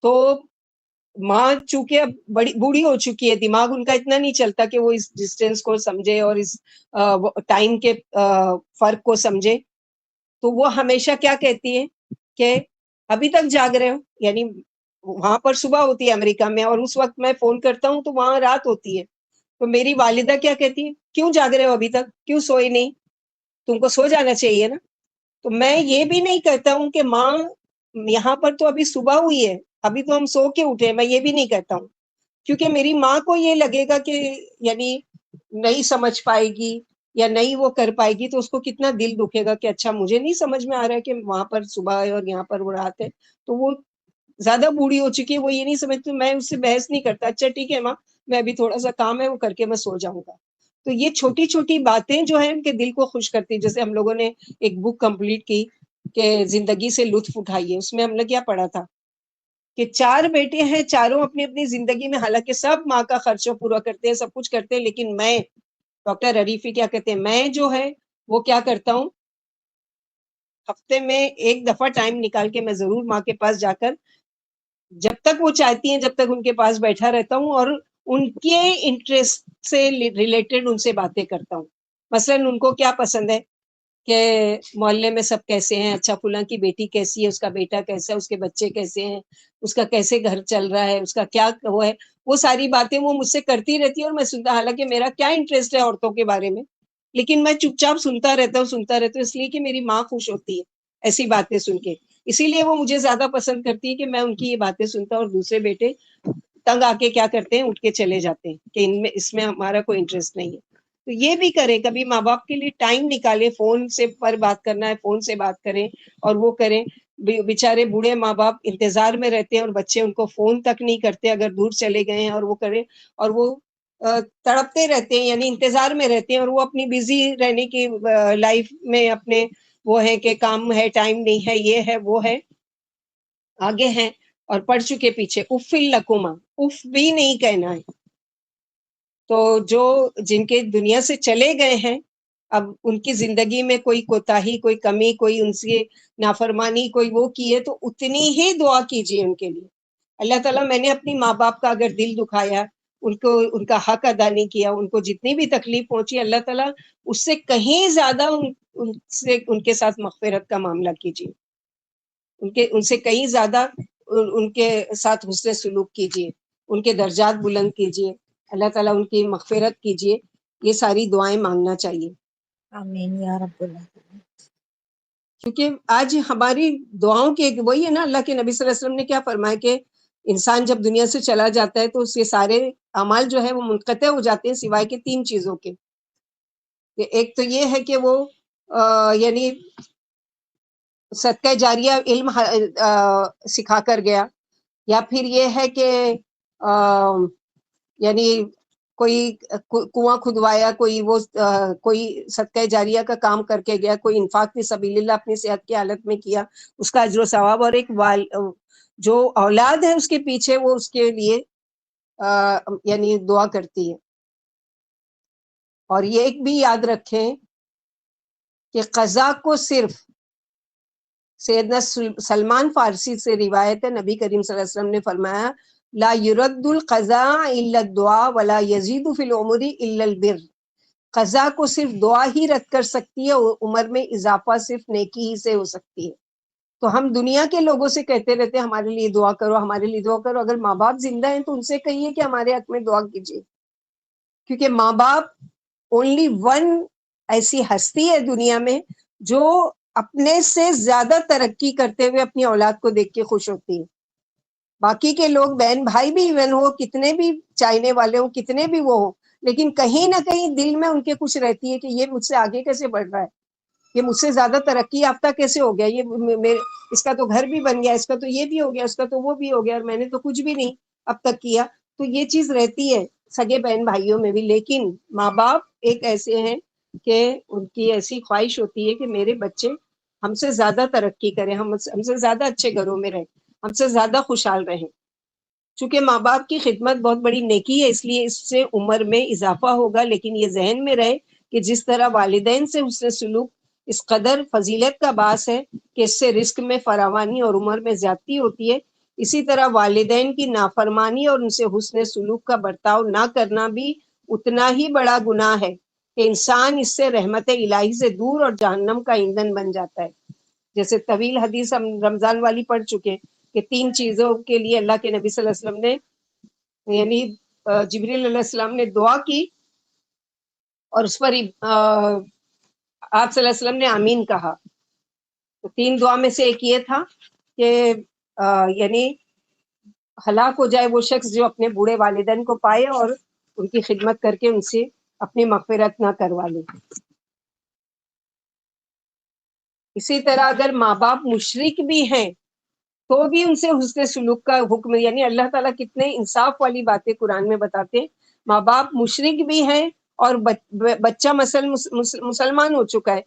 تو ماں چونکہ اب بڑی بوڑھی ہو چکی ہے، دماغ ان کا اتنا نہیں چلتا کہ وہ اس ڈسٹینس کو سمجھے اور اس ٹائم کے فرق کو سمجھے، تو وہ ہمیشہ کیا کہتی ہے کہ ابھی تک جاگ رہے ہو، یعنی وہاں پر صبح ہوتی ہے امریکہ میں، اور اس وقت میں فون کرتا ہوں تو وہاں رات ہوتی ہے. تو میری والدہ کیا کہتی ہے، کیوں جاگ رہے ہو ابھی تک، کیوں سوئے نہیں، تم کو سو جانا چاہیے نا. تو میں یہ بھی نہیں کہتا ہوں کہ ماں یہاں پر تو ابھی صبح ہوئی ہے، ابھی تو ہم سو کے اٹھے، میں یہ بھی نہیں کہتا ہوں، کیونکہ میری ماں کو یہ لگے گا کہ یعنی نہیں سمجھ پائے گی یا نہیں وہ کر پائے گی، تو اس کو کتنا دل دکھے گا کہ اچھا مجھے نہیں سمجھ میں آ رہا ہے کہ وہاں پر صبح ہے اور یہاں پر وہ رات ہے. تو وہ زیادہ بوڑھی ہو چکی ہے، وہ یہ نہیں سمجھتی. میں اس سے بحث نہیں کرتا، اچھا ٹھیک ہے ماں، میں ابھی تھوڑا سا کام ہے وہ کر کے میں سو جاؤں گا. تو یہ چھوٹی چھوٹی باتیں جو ہیں ان کے دل کو خوش کرتی. جیسے ہم لوگوں نے ایک بک کمپلیٹ کی کہ زندگی سے لطف اٹھائیے، اس میں ہم نے کیا پڑھا تھا کہ 4 بیٹے ہیں، چاروں اپنی اپنی زندگی میں حالانکہ سب ماں کا خرچہ پورا کرتے ہیں، سب کچھ کرتے ہیں، لیکن میں، ڈاکٹر عریفی کیا کہتے ہیں، میں جو ہے وہ کیا کرتا ہوں، ہفتے میں ایک دفعہ ٹائم نکال کے میں ضرور ماں کے پاس جا کر جب تک وہ چاہتی ہیں جب تک ان کے پاس بیٹھا رہتا ہوں، اور ان کے انٹرسٹ سے ریلیٹڈ ان سے باتیں کرتا ہوں. مثلا ان کو کیا پسند ہے کہ محلے میں سب کیسے ہیں، اچھا فلاں کی بیٹی کیسی ہے، اس کا بیٹا کیسا ہے، اس کے بچے کیسے ہیں، اس کا کیسے گھر چل رہا ہے، اس کا کیا وہ ہے، وہ ساری باتیں وہ مجھ سے کرتی رہتی ہے اور میں سنتا. حالانکہ میرا کیا انٹرسٹ ہے عورتوں کے بارے میں، لیکن میں چپ چاپ سنتا رہتا ہوں اس لیے کہ میری ماں خوش ہوتی ہے ایسی باتیں سن کے. اسی لیے وہ مجھے زیادہ پسند کرتی ہے کہ میں ان کی یہ باتیں سنتا ہوں. اور دوسرے بیٹے تنگ آ کے کیا کرتے ہیں، اٹھ کے چلے جاتے ہیں کہ اس میں ہمارا کوئی انٹرسٹ نہیں ہے. تو یہ بھی کریں، کبھی ماں باپ کے لیے ٹائم نکالے، فون سے پر بات کرنا ہے فون سے بات کریں اور وہ کریں. بیچارے بوڑھے ماں باپ انتظار میں رہتے ہیں اور بچے ان کو فون تک نہیں کرتے اگر دور چلے گئے ہیں، اور وہ کریں اور وہ تڑپتے رہتے ہیں، یعنی انتظار میں رہتے ہیں، اور وہ اپنی بزی رہنے کی لائف میں اپنے وہ ہے کہ کام ہے، ٹائم نہیں ہے، یہ ہے وہ ہے، آگے ہیں اور پڑ چکے پیچھے. اف لکما، اف بھی نہیں کہنا ہے. تو جو جن کے دنیا سے چلے گئے ہیں، اب ان کی زندگی میں کوئی کوتاہی، کوئی کمی، کوئی ان سے نافرمانی کوئی وہ کی ہے تو اتنی ہی دعا کیجیے ان کے لیے. اللہ تعالیٰ، میں نے اپنی ماں باپ کا اگر دل دکھایا، ان کو ان کا حق ادا نہیں کیا، ان کو جتنی بھی تکلیف پہنچی، اللہ تعالیٰ اس سے کہیں زیادہ ان کے ساتھ مغفرت کا معاملہ کیجیے، ان سے کہیں زیادہ ان کے ساتھ حسن سلوک کیجیے، ان کے درجات بلند کیجیے، اللہ تعالیٰ ان کی مغفرت کیجیے. یہ ساری دعائیں مانگنا چاہیے، آمین یا رب العالمین. کیونکہ آج ہماری دعاؤں کے وہی ہے نا. اللہ کے نبی صلی اللہ علیہ وسلم نے کیا فرمایا کہ انسان جب دنیا سے چلا جاتا ہے تو اس کے سارے اعمال جو ہے وہ منقطع ہو جاتے ہیں سوائے کہ 3 چیزوں کے. ایک تو یہ ہے کہ وہ یعنی صدقہ جاریہ علم سکھا کر گیا، یا پھر یہ ہے کہ یعنی کوئی کنواں کھدوایا، کوئی وہ کوئی صدقہ جاریہ کا کام کر کے گیا، کوئی انفاق فی سبیل اللہ اپنی صحت کی حالت میں کیا، اس کا اجر و ثواب. اور ایک جو اولاد ہے اس کے پیچھے وہ اس کے لیے یعنی دعا کرتی ہے. اور یہ ایک بھی یاد رکھیں کہ قضا کو صرف سیدنا سلمان فارسی سے روایت ہے، نبی کریم صلی اللہ علیہ وسلم نے فرمایا لا يرد القضاء الا الدعاء ولا يزيد في العمر الا البر. قضا کو صرف دعا ہی رد کر سکتی ہے، عمر میں اضافہ صرف نیکی ہی سے ہو سکتی ہے. تو ہم دنیا کے لوگوں سے کہتے رہتے ہیں ہمارے لیے دعا کرو، ہمارے لیے دعا کرو. اگر ماں باپ زندہ ہیں تو ان سے کہیے کہ ہمارے حق میں دعا کیجیے، کیونکہ ماں باپ اونلی ون ایسی ہستی ہے دنیا میں جو اپنے سے زیادہ ترقی کرتے ہوئے اپنی اولاد کو دیکھ کے خوش ہوتی ہے. باقی کے لوگ بہن بھائی بھی ایون ہو، کتنے بھی چاہنے والے ہوں، کتنے بھی وہ ہوں، لیکن کہیں نہ کہیں دل میں ان کے کچھ رہتی ہے کہ یہ مجھ سے آگے کیسے بڑھ رہا ہے، یہ مجھ سے زیادہ ترقی یافتہ کیسے ہو گیا، یہ اس کا تو گھر بھی بن گیا، اس کا تو یہ بھی ہو گیا، اس کا تو وہ بھی ہو گیا، اور میں نے تو کچھ بھی نہیں اب تک کیا. تو یہ چیز رہتی ہے سگے بہن بھائیوں میں بھی. لیکن ماں باپ ایک ایسے ہیں کہ ان کی ایسی خواہش ہوتی ہے کہ میرے بچے ہم سے زیادہ ترقی کریں، ہم سے زیادہ اچھے گھروں میں رہیں، ہم سے زیادہ خوشحال رہیں. چونکہ ماں باپ کی خدمت بہت بڑی نیکی ہے، اس لیے اس سے عمر میں اضافہ ہوگا. لیکن یہ ذہن میں رہے کہ جس طرح والدین سے حسن سلوک اس قدر فضیلت کا باعث ہے کہ اس سے رزق میں فراوانی اور عمر میں زیادتی ہوتی ہے، اسی طرح والدین کی نافرمانی اور ان سے حسن سلوک کا برتاؤ نہ کرنا بھی اتنا ہی بڑا گناہ ہے کہ انسان اس سے رحمت الہی سے دور اور جہنم کا ایندھن بن جاتا ہے. جیسے طویل حدیث ہم رمضان والی پڑھ چکے کہ 3 چیزوں کے لیے اللہ کے نبی صلی اللہ علیہ وسلم نے یعنی جبریل علیہ السلام نے دعا کی اور اس پر آپ صلی اللہ علیہ وسلم نے آمین کہا. تو 3 دعا میں سے ایک یہ تھا کہ یعنی ہلاک ہو جائے وہ شخص جو اپنے بوڑھے والدین کو پائے اور ان کی خدمت کر کے ان سے اپنی مغفرت نہ کروا لے. اسی طرح اگر ماں باپ مشرک بھی ہیں تو بھی ان سے حسن سلوک کا حکم، یعنی اللہ تعالیٰ کتنے انصاف والی باتیں قرآن میں بتاتے ہیں. ماں باپ مشرک بھی ہیں اور بچہ مسلمان ہو چکا ہے،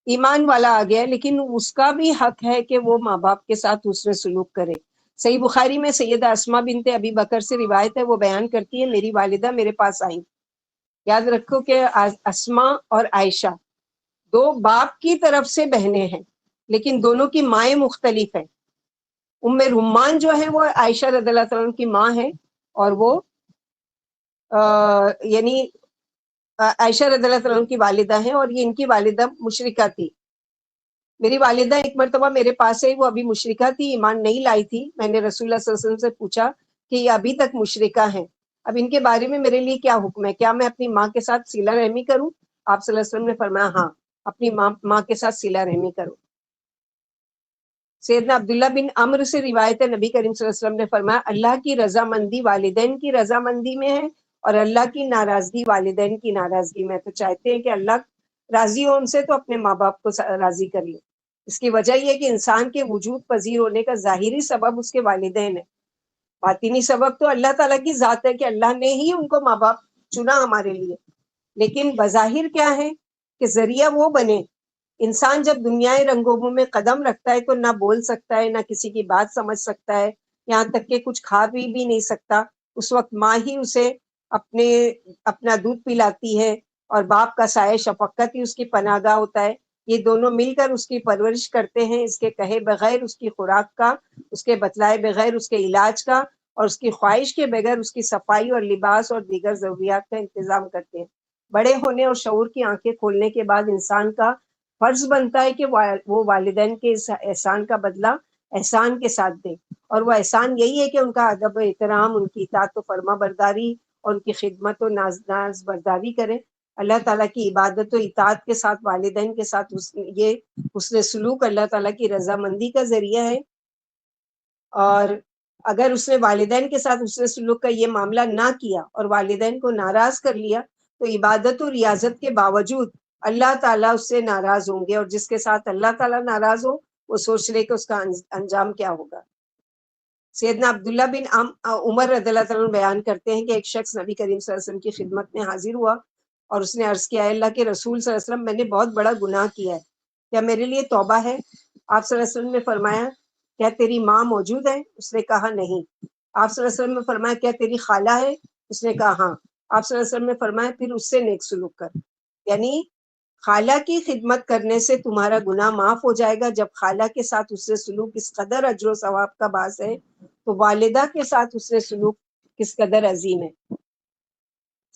ایمان والا آ گیا ہے، لیکن اس کا بھی حق ہے کہ وہ ماں باپ کے ساتھ حسن سلوک کرے. صحیح بخاری میں سیدہ اسماء بنت ابی بکر سے روایت ہے، وہ بیان کرتی ہے میری والدہ میرے پاس آئیں. یاد رکھو کہ اسماء اور عائشہ 2 باپ کی طرف سے بہنیں ہیں لیکن دونوں کی مائیں مختلف ہیں. ام رمان جو ہے وہ عائشہ رضی اللہ تعالیٰ عنہ کی ماں ہے اور وہ یعنی عائشہ رضی اللہ تعالیٰ عنہ کی والدہ ہیں اور یہ ان کی والدہ مشرکہ تھی. میری والدہ ایک مرتبہ میرے پاس ہے، وہ ابھی مشرکہ تھی، ایمان نہیں لائی تھی. میں نے رسول اللہ صلی اللہ علیہ وسلم سے پوچھا کہ یہ ابھی تک مشرکہ ہیں، اب ان کے بارے میں میرے لیے کیا حکم ہے، کیا میں اپنی ماں کے ساتھ صلہ رحمی کروں؟ آپ صلی اللہ علیہ وسلم نے فرمایا ہاں، اپنی ماں کے ساتھ صلہ رحمی کرو. سیدنا عبداللہ بن عمرو سے روایت ہے، نبی کریم صلی اللہ علیہ وسلم نے فرمایا اللہ کی رضامندی والدین کی رضامندی میں ہے اور اللہ کی ناراضگی والدین کی ناراضگی میں. تو چاہتے ہیں کہ اللہ راضی ہو ان سے تو اپنے ماں باپ کو راضی کر لیں. اس کی وجہ یہ کہ انسان کے وجود پذیر ہونے کا ظاہری سبب اس کے والدین ہے، باطنی سبب تو اللہ تعالیٰ کی ذات ہے کہ اللہ نے ہی ان کو ماں باپ چنا ہمارے لیے. لیکن بظاہر کیا ہے کہ ذریعہ وہ بنے. انسان جب دنیا رنگوں میں قدم رکھتا ہے تو نہ بول سکتا ہے، نہ کسی کی بات سمجھ سکتا ہے، یہاں تک کہ کچھ کھا بھی نہیں سکتا. اس وقت ماں ہی اسے اپنا دودھ پلاتی ہے اور باپ کا سایہ شفقت ہی اس کی پناہ گاہ ہوتا ہے. یہ دونوں مل کر اس کی پرورش کرتے ہیں، اس کے کہے بغیر اس کی خوراک کا، اس کے بتلائے بغیر اس کے علاج کا اور اس کی خواہش کے بغیر اس کی صفائی اور لباس اور دیگر ضروریات کا انتظام کرتے ہیں. بڑے ہونے اور شعور کی آنکھیں کھولنے کے بعد انسان کا فرض بنتا ہے کہ وہ والدین کے اس احسان کا بدلہ احسان کے ساتھ دے، اور وہ احسان یہی ہے کہ ان کا ادب و احترام، ان کی اطاعت و فرما برداری اور ان کی خدمت و ناز برداری کرے. اللہ تعالیٰ کی عبادت و اطاعت کے ساتھ والدین کے ساتھ یہ حسن سلوک اللہ تعالیٰ کی رضامندی کا ذریعہ ہے. اور اگر اس نے والدین کے ساتھ حسن سلوک کا یہ معاملہ نہ کیا اور والدین کو ناراض کر لیا تو عبادت و ریاضت کے باوجود اللہ تعالیٰ اس سے ناراض ہوں گے، اور جس کے ساتھ اللہ تعالیٰ ناراض ہو وہ سوچ لے کہ اس کا انجام کیا ہوگا. سیدنا عبداللہ بن عمر رضی اللہ تعالیٰ بیان کرتے ہیں کہ ایک شخص نبی کریم صلی اللہ علیہ وسلم کی خدمت میں حاضر ہوا اور اس نے عرض کیا اللہ کے رسول صلی اللہ علیہ وسلم میں نے بہت بڑا گناہ کیا ہے، کیا میرے لیے توبہ ہے؟ آپ صلی اللہ علیہ وسلم نے فرمایا کیا تیری ماں موجود ہے؟ اس نے کہا نہیں. آپ صلی اللہ علیہ وسلم نے فرمایا کیا تیری خالہ ہے؟ اس نے کہا ہاں. آپ صلی اللہ علیہ وسلم نے فرمایا پھر اس سے نیک سلوک کر. یعنی خالہ کی خدمت کرنے سے تمہارا گناہ معاف ہو جائے گا. جب خالہ کے ساتھ اس سے سلوک اس قدر اجر و ثواب کا باعث ہے تو والدہ کے ساتھ اس سے سلوک کس قدر عظیم ہے.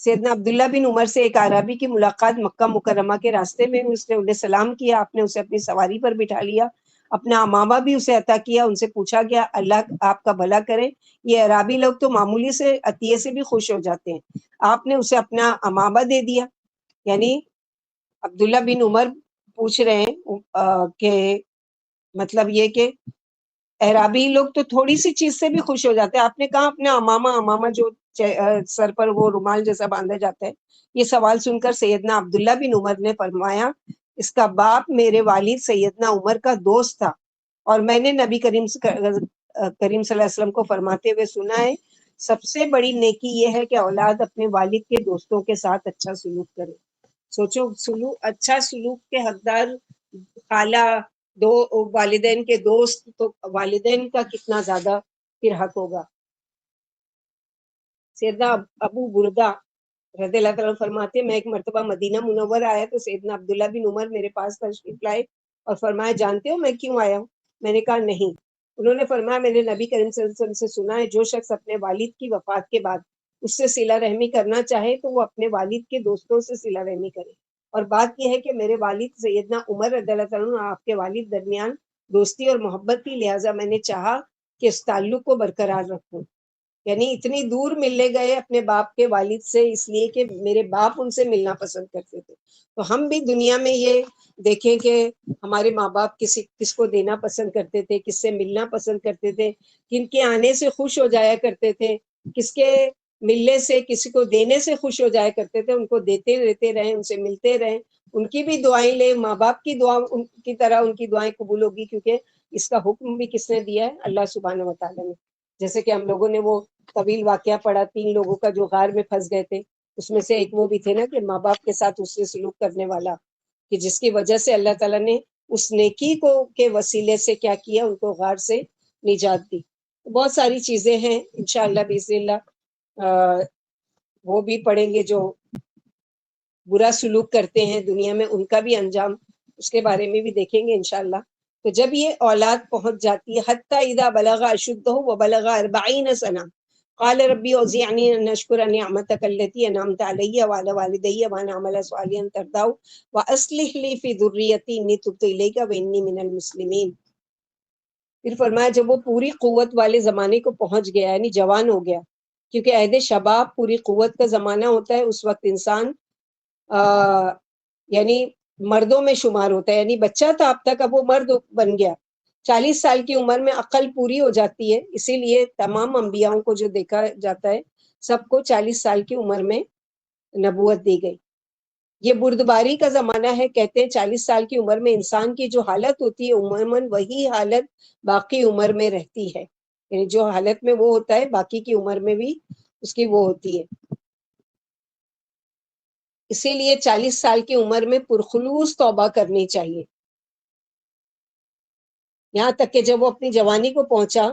سیدنا عبداللہ بن عمر سے ایک عربی کی ملاقات مکہ مکرمہ کے راستے میں، اس نے انہیں سلام کیا، آپ نے اسے اپنی سواری پر بٹھا لیا، اپنا امامہ بھی اسے عطا کیا. ان سے پوچھا گیا اللہ آپ کا بھلا کرے، یہ عربی لوگ تو معمولی سے عطیے سے بھی خوش ہو جاتے ہیں، آپ نے اسے اپنا امامہ دے دیا. یعنی عبداللہ بن عمر پوچھ رہے ہیں کہ مطلب یہ کہ اعرابی لوگ تو تھوڑی سی چیز سے بھی خوش ہو جاتے ہیں، آپ نے کہا اپنا امامہ جو سر پر وہ رومال جیسا باندھا جاتا ہے. یہ سوال سن کر سیدنا عبداللہ بن عمر نے فرمایا اس کا باپ میرے والد سیدنا عمر کا دوست تھا، اور میں نے نبی کریم صلی اللہ علیہ وسلم کو فرماتے ہوئے سنا ہے سب سے بڑی نیکی یہ ہے کہ اولاد اپنے والد کے دوستوں کے ساتھ اچھا سلوک کرے. سوچو اچھا سلوک کے حقدار خالہ، والدین کے دوست، تو والدین کا کتنا زیادہ پھر حق ہوگا. سیدنا ابو بردہ رضی اللہ تعالیٰ فرماتے میں ایک مرتبہ مدینہ منور آیا تو سیدنا عبداللہ بن عمر میرے پاس تشریف لائے اور فرمایا جانتے ہو میں کیوں آیا ہوں؟ میں نے کہا نہیں. انہوں نے فرمایا میں نے نبی کریم صلی اللہ علیہ وسلم سے سنا ہے جو شخص اپنے والد کی وفات کے بعد اس سے صلہ رحمی کرنا چاہے تو وہ اپنے والد کے دوستوں سے صلہ رحمی کرے. اور بات یہ ہے کہ میرے والد سیدنا عمر رضی اللہ تعالیٰ عنہ آپ کے والد درمیان دوستی اور محبت کی، لہٰذا میں نے چاہا کہ اس تعلق کو برقرار رکھوں. یعنی اتنی دور ملنے گئے اپنے باپ کے والد سے اس لیے کہ میرے باپ ان سے ملنا پسند کرتے تھے. تو ہم بھی دنیا میں یہ دیکھیں کہ ہمارے ماں باپ کس کو دینا پسند کرتے تھے, کس سے ملنا پسند کرتے تھے, کن کے آنے سے خوش ہو جایا کرتے تھے, کس کے ملنے سے کسی کو دینے سے خوش ہو جایا کرتے تھے. ان کو دیتے رہتے رہیں, ان سے ملتے رہیں, ان کی بھی دعائیں لیں. ماں باپ کی دعا ان کی طرح ان کی دعائیں قبول ہوگی, کیونکہ اس کا حکم بھی کس نے دیا ہے؟ اللہ سبحانہ و تعالیٰ نے. جیسے کہ ہم لوگوں نے وہ طویل واقعہ پڑھا 3 لوگوں کا جو غار میں پھنس گئے تھے, اس میں سے ایک وہ بھی تھے نا کہ ماں باپ کے ساتھ اس سے سلوک کرنے والا, کہ جس کی وجہ سے اللہ تعالیٰ نے اس نیکی کو کے وسیلے سے کیا کیا, ان کو غار سے نجات دی. بہت ساری چیزیں ہیں انشاءاللہ باذن اللہ وہ بھی پڑھیں گے. جو برا سلوک کرتے ہیں دنیا میں ان کا بھی انجام اس کے بارے میں بھی دیکھیں گے انشاءاللہ. تو جب یہ اولاد پہنچ جاتی ہے حتی اذا بلغ اشدہ وبلغ 40 سنہ قال ربی اوزعنی ان اشکر نعمتک التی انعمت علی وعلی والدی وان اعمل صالحا ترضاه واصلح لی فی ذریتی انی تبت الیک وانی من المسلمین. پھر فرمایا جب وہ پوری قوت والے زمانے کو پہنچ گیا, یعنی جوان ہو گیا, کیونکہ عہد شباب پوری قوت کا زمانہ ہوتا ہے. اس وقت انسان یعنی مردوں میں شمار ہوتا ہے, یعنی بچہ تھا اب تک, اب وہ مرد بن گیا. 40 سال کی عمر میں عقل پوری ہو جاتی ہے. اسی لیے تمام انبیاءوں کو جو دیکھا جاتا ہے سب کو 40 سال کی عمر میں نبوت دی گئی. یہ بردباری کا زمانہ ہے. کہتے ہیں 40 سال کی عمر میں انسان کی جو حالت ہوتی ہے عموماً وہی حالت باقی عمر میں رہتی ہے. یعنی جو حالت میں وہ ہوتا ہے باقی کی عمر میں بھی اس کی وہ ہوتی ہے. اسی لیے 40 سال کی عمر میں پرخلوص توبہ کرنی چاہیے. یہاں تک کہ جب وہ اپنی جوانی کو پہنچا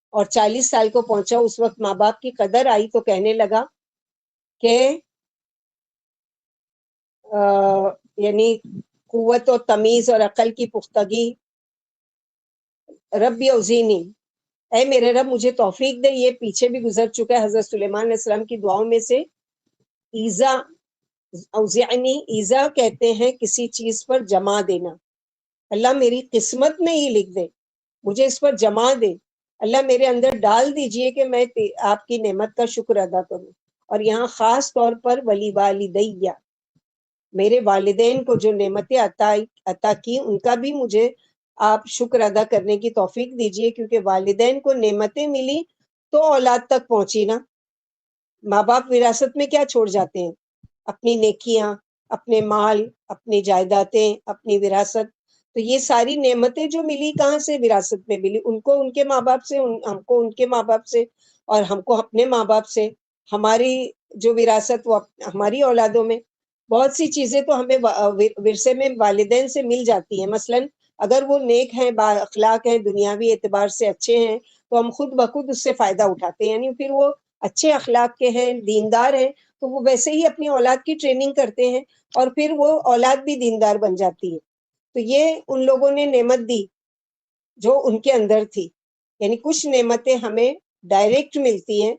اور 40 سال کو پہنچا, اس وقت ماں باپ کی قدر آئی تو کہنے لگا کہ یعنی قوت و تمیز اور عقل کی پختگی, ربی اوزینی, اے میرے رب مجھے توفیق دے. یہ پیچھے بھی گزر چکا ہے. حضرت سلیمان علیہ السلام کی دعاؤں میں سے ایزا اوزعنی, ایزا کہتے ہیں کسی چیز پر جمع دینا. اللہ میری قسمت میں ہی لکھ دے, مجھے اس پر جمع دے. اللہ میرے اندر ڈال دیجئے کہ میں آپ کی نعمت کا شکر ادا کروں. اور یہاں خاص طور پر ولی والدیہ, میرے والدین کو جو نعمتیں عطا کی ان کا بھی مجھے آپ شکر ادا کرنے کی توفیق دیجئے, کیونکہ والدین کو نعمتیں ملی تو اولاد تک پہنچی نا. ماں باپ وراثت میں کیا چھوڑ جاتے ہیں؟ اپنی نیکیاں, اپنے مال, اپنی جائیدادیں, اپنی وراثت. تو یہ ساری نعمتیں جو ملی کہاں سے وراثت میں ملی؟ ان کو ان کے ماں باپ سے, ہم کو ان کے ماں باپ سے, اور ہم کو اپنے ماں باپ سے. ہماری جو وراثت وہ ہماری اولادوں میں. بہت سی چیزیں تو ہمیں ورثے میں والدین سے مل جاتی ہیں. مثلا اگر وہ نیک ہیں, با اخلاق ہیں, دنیاوی اعتبار سے اچھے ہیں, تو ہم خود بخود اس سے فائدہ اٹھاتے ہیں. یعنی پھر وہ اچھے اخلاق کے ہیں, دیندار ہیں, تو وہ ویسے ہی اپنی اولاد کی ٹریننگ کرتے ہیں اور پھر وہ اولاد بھی دیندار بن جاتی ہے. تو یہ ان لوگوں نے نعمت دی جو ان کے اندر تھی. یعنی کچھ نعمتیں ہمیں ڈائریکٹ ملتی ہیں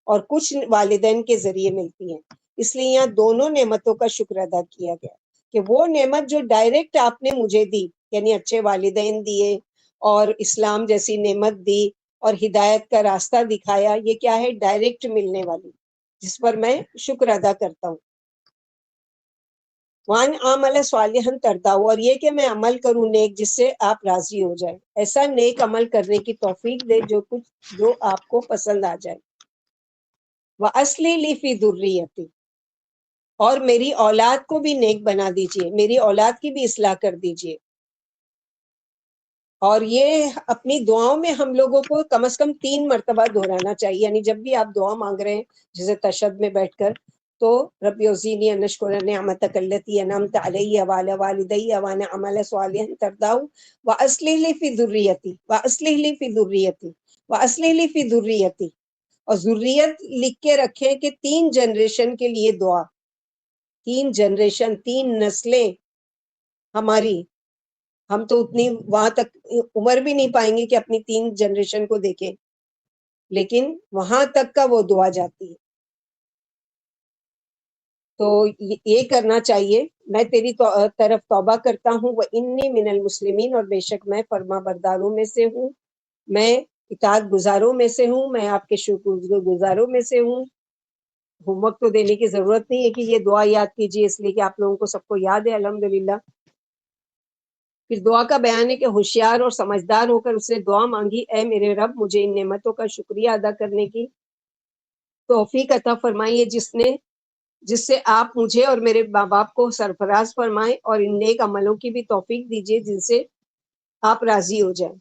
اور کچھ والدین کے ذریعے ملتی ہیں. اس لیے یہاں دونوں نعمتوں کا شکر ادا کیا گیا کہ وہ نعمت جو ڈائریکٹ آپ نے مجھے دی, یعنی اچھے والدین دیے اور اسلام جیسی نعمت دی اور ہدایت کا راستہ دکھایا, یہ کیا ہے؟ ڈائریکٹ ملنے والی, جس پر میں شکر ادا کرتا ہوں. وان عمل صالحا ترضاه, اور یہ کہ میں عمل کروں نیک جس سے آپ راضی ہو جائیں. ایسا نیک عمل کرنے کی توفیق دے جو آپ کو پسند آ جائے. وَأَصْلِحْ لِي فِي ذُرِّيَّتِي, اور میری اولاد کو بھی نیک بنا دیجئے, میری اولاد کی بھی اصلاح کر دیجئے. اور یہ اپنی دعاؤں میں ہم لوگوں کو کم از کم 3 مرتبہ دہرانا چاہیے. یعنی جب بھی آپ دعا مانگ رہے ہیں جیسے تشہد میں بیٹھ کر, تو رب اوزینی ان اشکر نعمتک التی انعمت علی وعلی والدی وان اعمل صالحا ترضاه واصلح لی فی ذریتی واصلح لی فی ذریتی واصلح لی فی ذریتی. اور ذریت لکھ کے رکھیں کہ 3 جنریشن کے لیے دعا, 3 جنریشن, 3 نسلیں ہماری. ہم تو اتنی وہاں تک عمر بھی نہیں پائیں گے کہ اپنی 3 جنریشن کو دیکھیں, لیکن وہاں تک کا وہ دعا جاتی ہے. تو یہ کرنا چاہیے. میں تیری طرف توبہ کرتا ہوں, وَإِنِّي مِنَ الْمُسْلِمِينَ, اور بے شک میں فرما برداروں میں سے ہوں. میں اطاعت گزاروں میں سے ہوں، میں آپ کے شکر گزاروں میں سے ہوں. ہوم ورک تو دینے کی ضرورت نہیں ہے کہ یہ دعا یاد کیجیے، اس لیے کہ آپ لوگوں کو سب کو یاد ہے الحمدللہ. پھر دعا کا بیان ہے کہ ہوشیار اور سمجھدار ہو کر اس نے دعا مانگی، اے میرے رب مجھے ان نعمتوں کا شکریہ ادا کرنے کی توفیق عطا فرمائیے جس سے آپ مجھے اور میرے ماں باپ کو سرفراز فرمائیں، اور ان نیک عملوں کی بھی توفیق دیجیے جن سے آپ راضی ہو جائیں.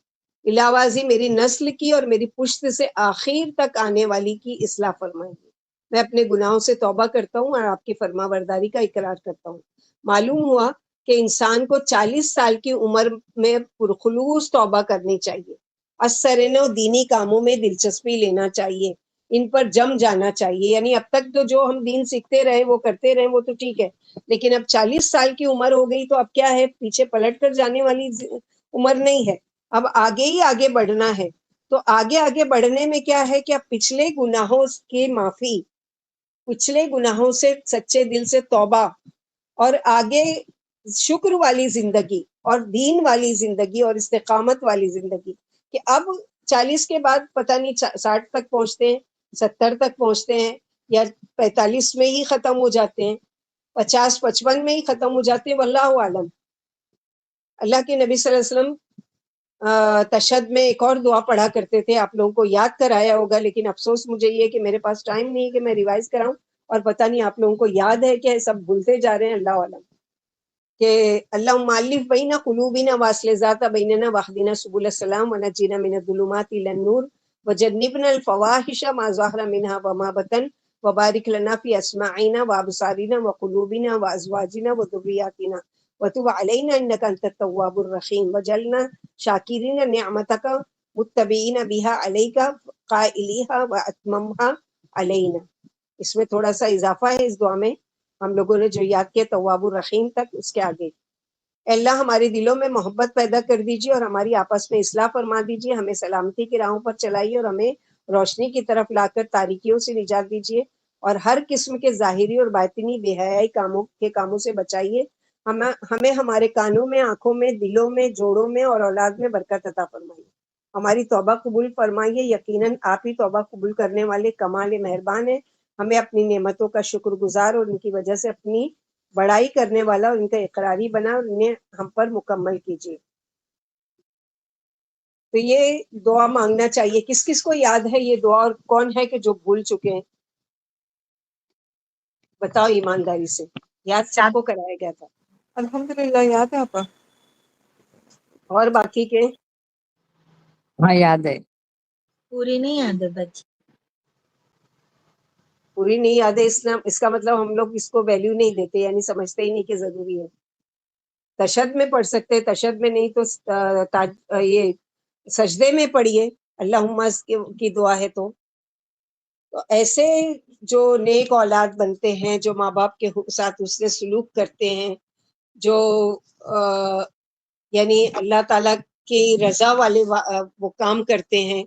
علاوازی میری نسل کی اور میری پشت سے آخر تک آنے والی کی اصلاح فرمائیے. میں اپنے گناہوں سے توبہ کرتا ہوں اور آپ کی فرما برداری کا اقرار کرتا ہوں. معلوم ہوا کہ انسان کو 40 سال کی عمر میں پرخلوص توبہ کرنی چاہیے، اثرن و دینی کاموں میں دلچسپی لینا چاہیے، ان پر جم جانا چاہیے. یعنی اب تک تو جو ہم دین سیکھتے رہے وہ کرتے رہے وہ تو ٹھیک ہے، لیکن اب 40 سال کی عمر ہو گئی تو اب کیا ہے، پیچھے پلٹ کر جانے والی عمر نہیں ہے، اب آگے ہی آگے بڑھنا ہے. تو آگے بڑھنے میں کیا ہے کہ اب پچھلے گناہوں کی معافی، پچھلے گناہوں سے سچے دل سے توبہ، اور آگے شکر والی زندگی اور دین والی زندگی اور استقامت والی زندگی. کہ اب 40 کے بعد پتہ نہیں 60 تک پہنچتے ہیں، 70 تک پہنچتے ہیں، یا 45 میں ہی ختم ہو جاتے ہیں، 50-55 میں ہی ختم ہو جاتے ہیں، واللہ عالم. اللہ کے نبی صلی اللہ علیہ وسلم تشہد میں ایک اور دعا پڑھا کرتے تھے، آپ لوگوں کو یاد کرایا ہوگا، لیکن افسوس مجھے یہ کہ میرے پاس ٹائم نہیں ہے کہ میں ریوائز کراؤں، اور پتہ نہیں آپ لوگوں کو یاد ہے کہ سب بھولتے جا رہے ہیں، اللہ عالم. کہ اللہم الف بین قلوبنا واصلح ذات بیننا واہدنا سبل السلام ونجینا من الظلمات الی النور وجنبنا الفواحش ما ظہر منها وما بطن وبارک لنا فی اسماعنا وابصارنا وقلوبنا وازواجنا وذریاتنا وتب علینا انک انت التواب الرحیم وجعلنا شاکرین نعمتک متبعین بها علیک قائلیها واتممها علینا. اس میں تھوڑا سا اضافہ ہے اس دعا میں، ہم لوگوں نے جو یاد کیا تواب الرحیم تک، اس کے آگے اے اللہ ہمارے دلوں میں محبت پیدا کر دیجیے اور ہماری آپس میں اصلاح فرما دیجیے، ہمیں سلامتی کی راہوں پر چلائیے اور ہمیں روشنی کی طرف لا کر تاریکیوں سے نجات دیجیے، اور ہر قسم کے ظاہری اور باطنی بے حیائی کاموں سے بچائیے. ہمیں ہمارے کانوں میں، آنکھوں میں، دلوں میں، جوڑوں میں اور اولاد میں برکت عطا فرمائیے. ہماری توبہ قبول فرمائیے، یقیناً آپ ہی توبہ قبول کرنے والے کمال مہربان ہیں. ہمیں اپنی نعمتوں کا شکر گزار اور ان کی وجہ سے اپنی بڑائی کرنے والا اور ان کا اقراری بنا اور انہیں ہم پر مکمل کیجیے. تو یہ دعا مانگنا چاہیے. کس کس کو یاد ہے یہ دعا، اور کون ہے کہ جو بھول چکے ہیں؟ بتاؤ ایمانداری سے. یاد سب کو کرایا گیا تھا، الحمدللہ یاد ہے آپ؟ اور باقی کے ہاں یاد ہے. پوری نہیں یاد ہے بچی. پوری نہیں یاد ہے، اس کا مطلب ہم لوگ اس کو ویلیو نہیں دیتے، یعنی سمجھتے ہی نہیں کہ ضروری ہے. تشہد میں پڑھ سکتے، تشہد میں نہیں تو یہ سجدے میں پڑھیے، اللہم کی دعا ہے. تو ایسے جو نیک اولاد بنتے ہیں، جو ماں باپ کے ساتھ حسن سلوک کرتے ہیں، جو یعنی اللہ تعالیٰ کی رضا والے وہ کام کرتے ہیں،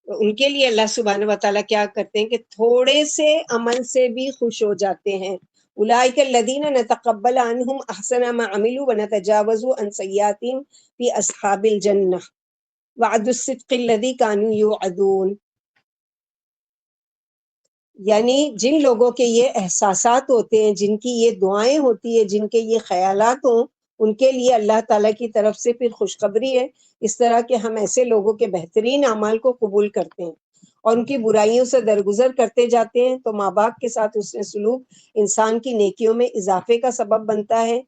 ان کے لیے اللہ سبحانہ و تعالیٰ کیا کرتے ہیں کہ تھوڑے سے عمل سے بھی خوش ہو جاتے ہیں. اولئک الذین نتقبل عنہم احسن ما عملوا ونتجاوز عن سیئاتہم فی اصحاب الجنہ وعد الصدق الذی کانوا یوعدون. یعنی جن لوگوں کے یہ احساسات ہوتے ہیں، جن کی یہ دعائیں ہوتی ہیں، جن کے یہ خیالات ہوں، ان کے لیے اللہ تعالیٰ کی طرف سے پھر خوشخبری ہے. اس طرح کہ ہم ایسے لوگوں کے بہترین اعمال کو قبول کرتے ہیں اور ان کی برائیوں سے درگزر کرتے جاتے ہیں. تو ماں باپ کے ساتھ حسن سلوک انسان کی نیکیوں میں اضافے کا سبب بنتا ہے،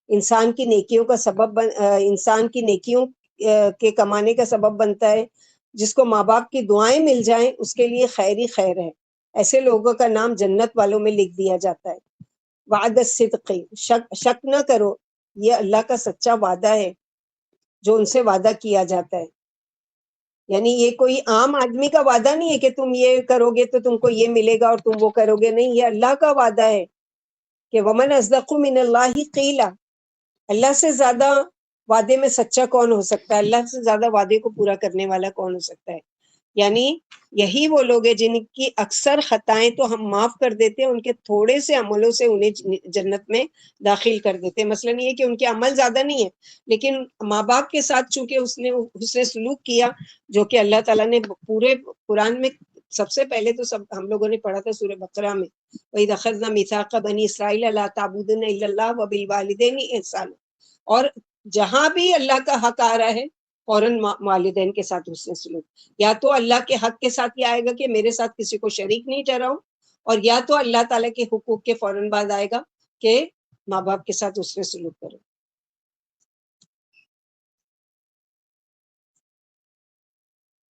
انسان کی نیکیوں کا سبب انسان کی نیکیوں کے کمانے کا سبب بنتا ہے. جس کو ماں باپ کی دعائیں مل جائیں اس کے لیے خیر ہی خیر ہے. ایسے لوگوں کا نام جنت والوں میں لکھ دیا جاتا ہے. وعد الصدق، شک نہ کرو، یہ اللہ کا سچا وعدہ ہے جو ان سے وعدہ کیا جاتا ہے. یعنی یہ کوئی عام آدمی کا وعدہ نہیں ہے کہ تم یہ کرو گے تو تم کو یہ ملے گا اور تم وہ کرو گے، نہیں، یہ اللہ کا وعدہ ہے کہ ومن اصدق من اللہ قیلا. اللہ سے زیادہ وعدے میں سچا کون ہو سکتا ہے؟ اللہ سے زیادہ وعدے کو پورا کرنے والا کون ہو سکتا ہے؟ یعنی یہی وہ لوگ ہیں جن کی اکثر خطائیں تو ہم معاف کر دیتے ہیں، ان کے تھوڑے سے عملوں سے انہیں جنت میں داخل کر دیتے ہیں۔ مثلا یہ کہ ان کے عمل زیادہ نہیں ہے، لیکن ماں باپ کے ساتھ چونکہ اس نے حسن سلوک کیا، جو کہ اللہ تعالیٰ نے پورے قرآن میں سب سے پہلے تو سب ہم لوگوں نے پڑھا تھا سورہ بقرہ میں، وَإِذْ أَخَذْنَا مِيثَاقَ بَنِي إِسْرَائِيلَ لَا تَعْبُدُونَ إِلَّا اللَّهَ وَبِالْوَالِدَيْنِ إِحْسَانًا، اور جہاں بھی اللہ کا حق آ رہا ہے فوراً والدین کے ساتھ حسن سلوک، یا تو اللہ کے حق کے ساتھ یہ آئے گا کہ میرے ساتھ کسی کو شریک نہیں ٹھہراؤں، اور یا تو اللہ تعالیٰ کے حقوق کے فوراً بعد آئے گا کہ ماں باپ کے ساتھ حسن سلوک کرو۔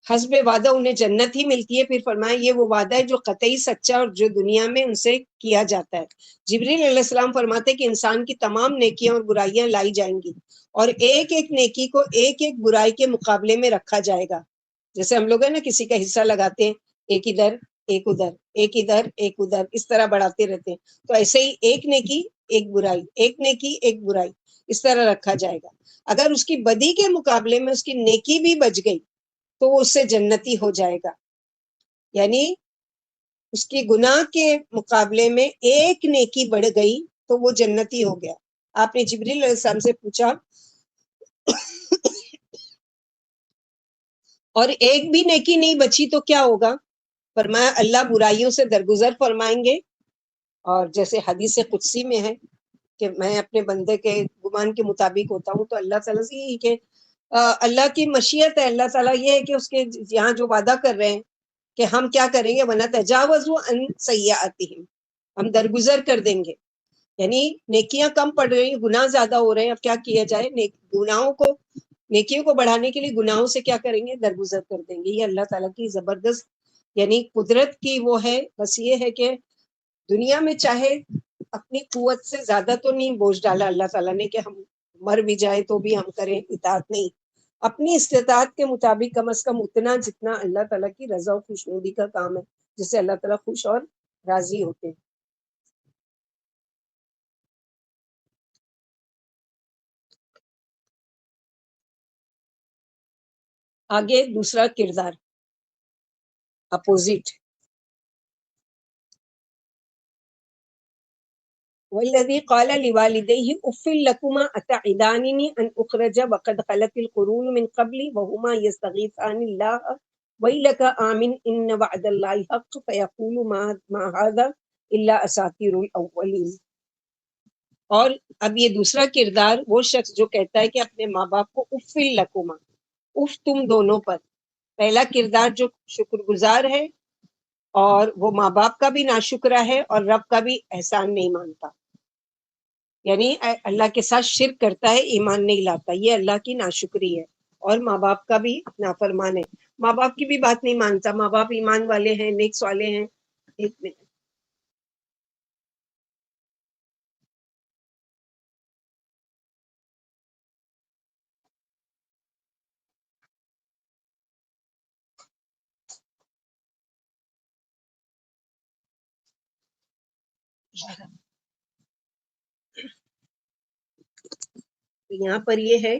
حسب وعدہ انہیں جنت ہی ملتی ہے، پھر فرمایا یہ وہ وعدہ ہے جو قطعی سچا اور جو دنیا میں ان سے کیا جاتا ہے۔ جبریل علیہ السلام فرماتے کہ انسان کی تمام نیکیاں اور برائیاں لائی جائیں گی، اور ایک ایک نیکی کو ایک ایک برائی کے مقابلے میں رکھا جائے گا۔ جیسے ہم لوگ ہیں نا کسی کا حصہ لگاتے ہیں، ایک ادھر ایک ادھر ایک ادھر ایک ادھر، اس طرح بڑھاتے رہتے ہیں، تو ایسے ہی ایک نیکی ایک برائی، ایک نیکی ایک برائی، اس طرح رکھا جائے گا۔ اگر اس کی بدی کے مقابلے میں اس کی نیکی بھی بچ گئی تو وہ اس سے جنتی ہو جائے گا، یعنی اس کی گناہ کے مقابلے میں ایک نیکی بڑھ گئی تو وہ جنتی ہو گیا۔ آپ نے جبریل علیہ السلام سے پوچھا اور ایک بھی نیکی نہیں بچی تو کیا ہوگا؟ فرمایا اللہ برائیوں سے درگزر فرمائیں گے، اور جیسے حدیث قدسی میں ہے کہ میں اپنے بندے کے گمان کے مطابق ہوتا ہوں، تو اللہ تعالیٰ سے یہی کہ اللہ کی مشیت ہے، اللہ تعالیٰ یہ ہے کہ اس کے یہاں جو وعدہ کر رہے ہیں کہ ہم کیا کریں گے، وَنَتَجَاوَزُ عَنْ سَيِّئَاتِهِمْ، ہم درگزر کر دیں گے، یعنی نیکیاں کم پڑ رہی ہیں، گناہ زیادہ ہو رہے ہیں، اب کیا کیا جائے، گناہوں کو نیکیوں کو بڑھانے کے لیے گناہوں سے کیا کریں گے، درگزر کر دیں گے۔ یہ اللہ تعالیٰ کی زبردست یعنی قدرت کی وہ ہے، بس یہ ہے کہ دنیا میں چاہے اپنی قوت سے زیادہ تو نہیں بوجھ ڈالا اللہ تعالیٰ نے کہ ہم مر بھی جائے تو بھی ہم کریں اطاعت، نہیں، اپنی استطاعت کے مطابق کم از کم اتنا جتنا اللہ تعالیٰ کی رضا و خوشنودی کا کام ہے، جس سے اللہ تعالیٰ خوش اور راضی ہوتے ہیں۔ آگے دوسرا کردار اپوزٹ، والذی قال لوالدیہ اف لکما اتعداننی ان اخرج وقد خلت القرون من قبلی وہما یستغیثان اللہ ویلک آمن ان وعد اللہ حق فیقول ما هذا الا اساطیر الاولین۔ اور اب یہ دوسرا کردار وہ شخص جو کہتا ہے کہ اپنے ماں باپ کو اف لکما، اف تم دونوں پر۔ پہلا کردار جو شکر گزار ہے اور وہ ماں باپ کا بھی ناشکرہ ہے اور رب کا بھی احسان نہیں مانتا، یعنی اللہ کے ساتھ شرک کرتا ہے، ایمان نہیں لاتا، یہ اللہ کی ناشکری ہے، اور ماں باپ کا بھی نافرمان ہے، ماں باپ کی بھی بات نہیں مانتا، ماں باپ ایمان والے ہیں، نیک صالح ہیں۔ ایک منٹ، تو یہاں پر یہ ہے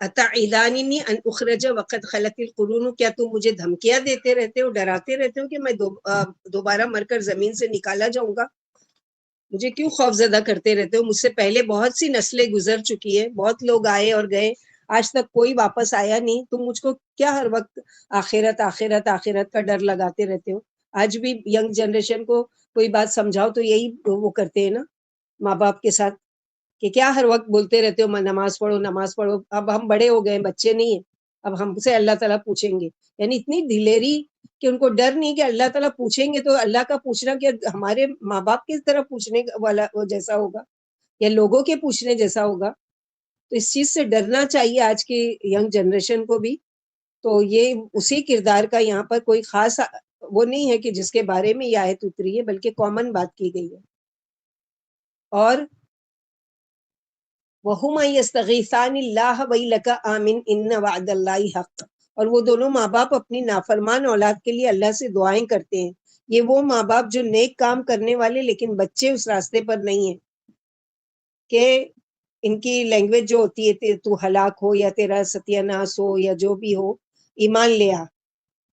اتعداننی ان اخرج وقد خلت القرون، کیا تم مجھے دھمکیاں دیتے رہتے ہو، ڈراتے رہتے ہو کہ میں دوبارہ مر کر زمین سے نکالا جاؤں گا، مجھے کیوں خوف زدہ کرتے رہتے ہو؟ مجھ سے پہلے بہت سی نسلیں گزر چکی ہے، بہت لوگ آئے اور گئے، آج تک کوئی واپس آیا نہیں، تم مجھ کو کیا ہر وقت آخرت آخرت آخرت کا ڈر لگاتے رہتے ہو؟ آج بھی ینگ جنریشن کو کوئی بات سمجھاؤ تو یہی وہ کرتے ہیں نا ماں باپ کے ساتھ، کہ کیا ہر وقت بولتے رہتے ہو نماز پڑھو نماز پڑھو، اب ہم بڑے ہو گئے، بچے نہیں ہیں، اب ہم سے اللہ تعالیٰ پوچھیں گے، یعنی اتنی دلیری کہ ان کو ڈر نہیں کہ اللہ تعالیٰ پوچھیں گے، تو اللہ کا پوچھنا کہ ہمارے ماں باپ کی طرح پوچھنے والا وہ جیسا ہوگا یا لوگوں کے پوچھنے جیسا ہوگا، تو اس چیز سے ڈرنا چاہیے آج کی ینگ جنریشن کو بھی۔ تو یہ اسی کردار کا یہاں پر کوئی خاص وہ نہیں ہے کہ جس کے بارے میں یہ آیت اتری ہے، بلکہ کامن بات کی گئی ہے۔ اور وَهُمَا يَسْتَغِيثَانِ اللَّهَ وَيْلَكَ آمِنْ إِنَّ وَعْدَ اللَّهِ حَقٌّ، اور وہ دونوں ماں باپ اپنی نافرمان اولاد کے لیے اللہ سے دعائیں کرتے ہیں۔ یہ وہ ماں باپ جو نیک کام کرنے والے لیکن بچے اس راستے پر نہیں ہیں، کہ ان کی لینگویج جو ہوتی ہے تو ہلاک ہو یا تیرا ستیہ ناس ہو یا جو بھی ہو، ایمان لے آ،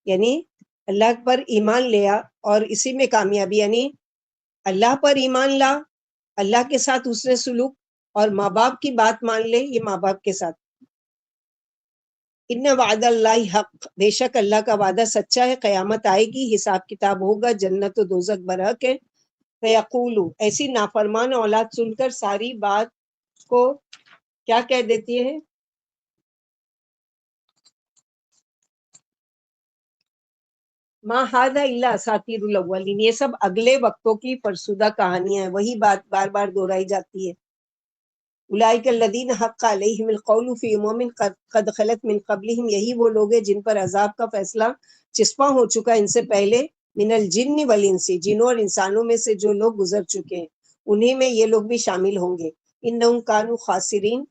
یعنی اللہ پر ایمان لیا اور اسی میں کامیابی، یعنی اللہ پر ایمان لا، اللہ کے ساتھ اس نے سلوک، اور ماں باپ کی بات مان لے، یہ ماں باپ کے ساتھ۔ ان وعد اللہ حق، بے شک اللہ کا وعدہ سچا ہے، قیامت آئے گی، حساب کتاب ہوگا، جنت و دوزخ برحق ہے۔ فیقولو، ایسی نافرمان اولاد سن کر ساری بات کو کیا کہہ دیتی ہے؟ ما ھذا الا اساطیر الاولین، یہ سب اگلے وقتوں کی فرسودہ کہانیاں ہیں، وہی بات بار بار دہرائی جاتی ہے۔ اولئک الذین حق علیہم القول فی امم قد خلت من قبلہم، یہی وہ لوگ ہیں جن پر عذاب کا فیصلہ چسپاں ہو چکا ان سے پہلے، من الجن والانس، جنوں اور انسانوں میں سے جو لوگ گزر چکے ہیں انہی میں یہ لوگ بھی شامل ہوں گے۔ انہم کانوا خاسرین،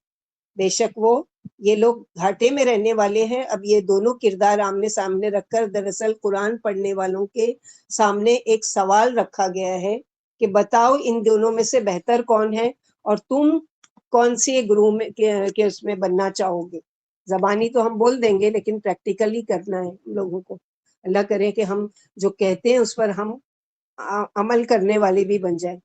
بے شک وہ یہ لوگ گھاٹے میں رہنے والے ہیں۔ اب یہ دونوں کردار آمنے سامنے رکھ کر دراصل قرآن پڑھنے والوں کے سامنے ایک سوال رکھا گیا ہے کہ بتاؤ ان دونوں میں سے بہتر کون ہے، اور تم کون سی گروہ میں کہ اس میں بننا چاہو گے۔ زبانی تو ہم بول دیں گے لیکن پریکٹیکلی کرنا ہے ہم لوگوں کو۔ اللہ کرے کہ ہم جو کہتے ہیں اس پر ہم عمل کرنے والے بھی بن جائیں۔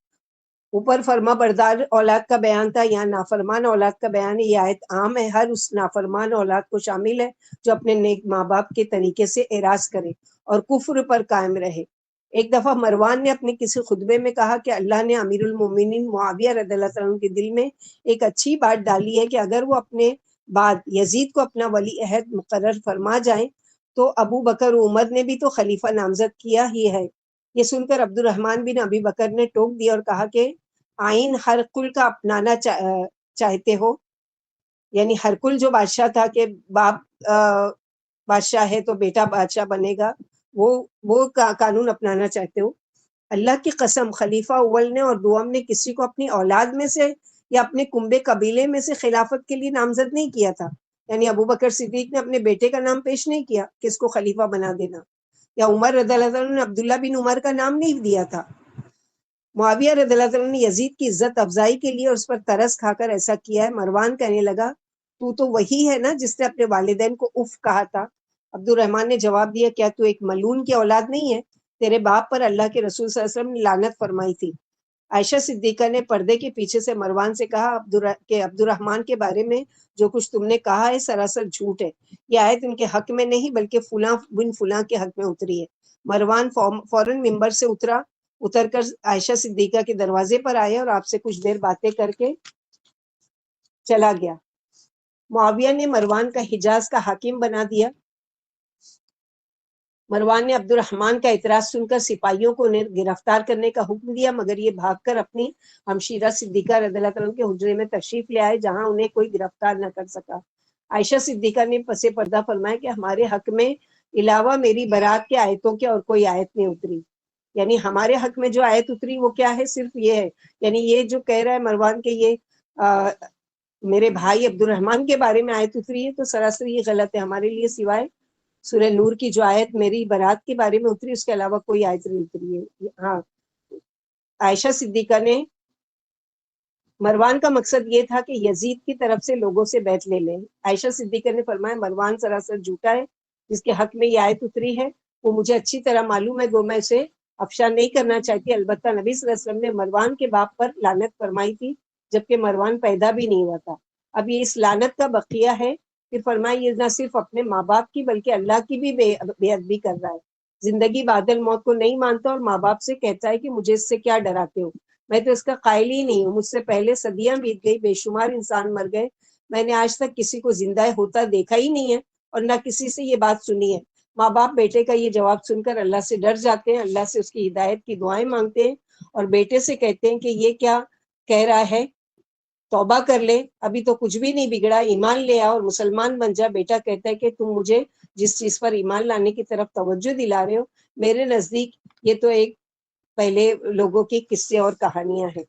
اوپر فرما بردار اولاد کا بیان تھا، یہاں نافرمان اولاد کا بیان ہے۔ یہ آیت عام ہے، ہر اس نافرمان اولاد کو شامل ہے جو اپنے نیک ماں باپ کے طریقے سے اعراض کرے اور کفر پر قائم رہے۔ ایک دفعہ مروان نے اپنے کسی خطبے میں کہا کہ اللہ نے امیر المومنین معاویہ رضی اللہ عنہ کے دل میں ایک اچھی بات ڈالی ہے کہ اگر وہ اپنے بعد یزید کو اپنا ولی عہد مقرر فرما جائیں تو ابو بکر و عمر نے بھی تو خلیفہ نامزد کیا ہی ہے۔ یہ سن کر عبد الرحمن بن ابی بکر نے ٹوک دیا اور کہا کہ آئین ہرقل کا اپنانا چاہتے ہو، یعنی ہرقل جو بادشاہ تھا کہ باپ بادشاہ ہے تو بیٹا بادشاہ بنے گا، وہ قانون اپنانا چاہتے ہو۔ اللہ کی قسم خلیفہ اول نے اور دوم نے کسی کو اپنی اولاد میں سے یا اپنے کنبے قبیلے میں سے خلافت کے لیے نامزد نہیں کیا تھا، یعنی ابو بکر صدیق نے اپنے بیٹے کا نام پیش نہیں کیا کہ اس کو خلیفہ بنا دینا، یا عمر رضی اللہ عنہ نے عبداللہ بن عمر کا نام نہیں دیا تھا۔ معاویہ رضی اللہ عنہ نے یزید کی عزت افزائی کے لیے اس پر ترس کھا کر ایسا کیا ہے۔ مروان کہنے لگا تو وہی ہے نا جس نے اپنے والدین کو اف کہا تھا۔ عبد الرحمن نے جواب دیا کیا تو ایک ملعون کی اولاد نہیں ہے؟ تیرے باپ پر اللہ کے رسول صلی اللہ علیہ وسلم نے لعنت فرمائی تھی۔ عائشہ صدیقہ نے پردے کے پیچھے سے مروان سے کہا کہ عبد الرحمن کے بارے میں جو کچھ تم نے کہا ہے سراسر جھوٹ ہے، یہ آیت ان کے حق میں نہیں بلکہ فلاں بن فلاں کے حق میں اتری ہے۔ مروان فوراً ممبر سے اتر کر عائشہ صدیقہ کے دروازے پر آیا اور آپ سے کچھ دیر باتیں کر کے چلا گیا۔ معاویہ نے مروان کا حجاز کا حاکم بنا دیا۔ مروان نے عبد الرحمن کا اعتراض سن کر سپاہیوں کو انہیں گرفتار کرنے کا حکم دیا، مگر یہ بھاگ کر اپنی ہمشیرہ صدیقہ رضی اللہ عنہ کے حجرے میں تشریف لے آئے جہاں انہیں کوئی گرفتار نہ کر سکا۔ عائشہ صدیقہ نے پس پردہ فرمایا کہ ہمارے حق میں علاوہ میری برات کے آیتوں کے اور کوئی آیت نہیں اتری، یعنی ہمارے حق میں جو آیت اتری وہ کیا ہے، صرف یہ ہے، یعنی یہ جو کہہ رہا ہے مروان کہ یہ میرے بھائی عبد الرحمن کے بارے میں آیت اتری ہے تو سراسر یہ غلط ہے، ہمارے لیے سوائے سورہ نور کی جو آیت میری برات کے بارے میں اتری اس کے علاوہ کوئی آیت نہیں اتری ہے۔ ہاں، عائشہ صدیقہ نے مروان کا مقصد یہ تھا کہ یزید کی طرف سے لوگوں سے بیعت لے لیں۔ عائشہ صدیقہ نے فرمایا مروان سراسر جھوٹا ہے، جس کے حق میں یہ آیت اتری ہے وہ مجھے اچھی طرح معلوم ہے، گو میں اسے افشا نہیں کرنا چاہتی، البتہ نبی صلی اللہ علیہ وسلم نے مروان کے باپ پر لعنت فرمائی تھی جبکہ مروان پیدا بھی نہیں ہوا تھا۔ اب یہ اس لعنت کا بقیہ ہے۔ پھر فرمایا یہ نہ صرف اپنے ماں باپ کی بلکہ اللہ کی بھی بے ادبی کر رہا ہے، زندگی بعد الموت کو نہیں مانتا اور ماں باپ سے کہتا ہے کہ مجھے اس سے کیا ڈراتے ہو، میں تو اس کا قائل ہی نہیں ہوں، مجھ سے پہلے صدیاں بیت گئی، بے شمار انسان مر گئے، میں نے آج تک کسی کو زندہ ہوتا دیکھا ہی نہیں ہے اور نہ کسی سے یہ بات سنی ہے۔ ماں باپ بیٹے کا یہ جواب سن کر اللہ سے ڈر جاتے ہیں، اللہ سے اس کی ہدایت کی دعائیں مانگتے ہیں اور بیٹے سے کہتے ہیں کہ یہ کیا کہہ رہا ہے، توبہ کر لے، ابھی تو کچھ بھی نہیں بگڑا، ایمان لے آ اور مسلمان بن جا۔ بیٹا کہتا ہے کہ تم مجھے جس چیز پر ایمان لانے کی طرف توجہ دلا رہے ہو میرے نزدیک یہ تو ایک پہلے لوگوں کی قصے اور کہانیاں ہیں۔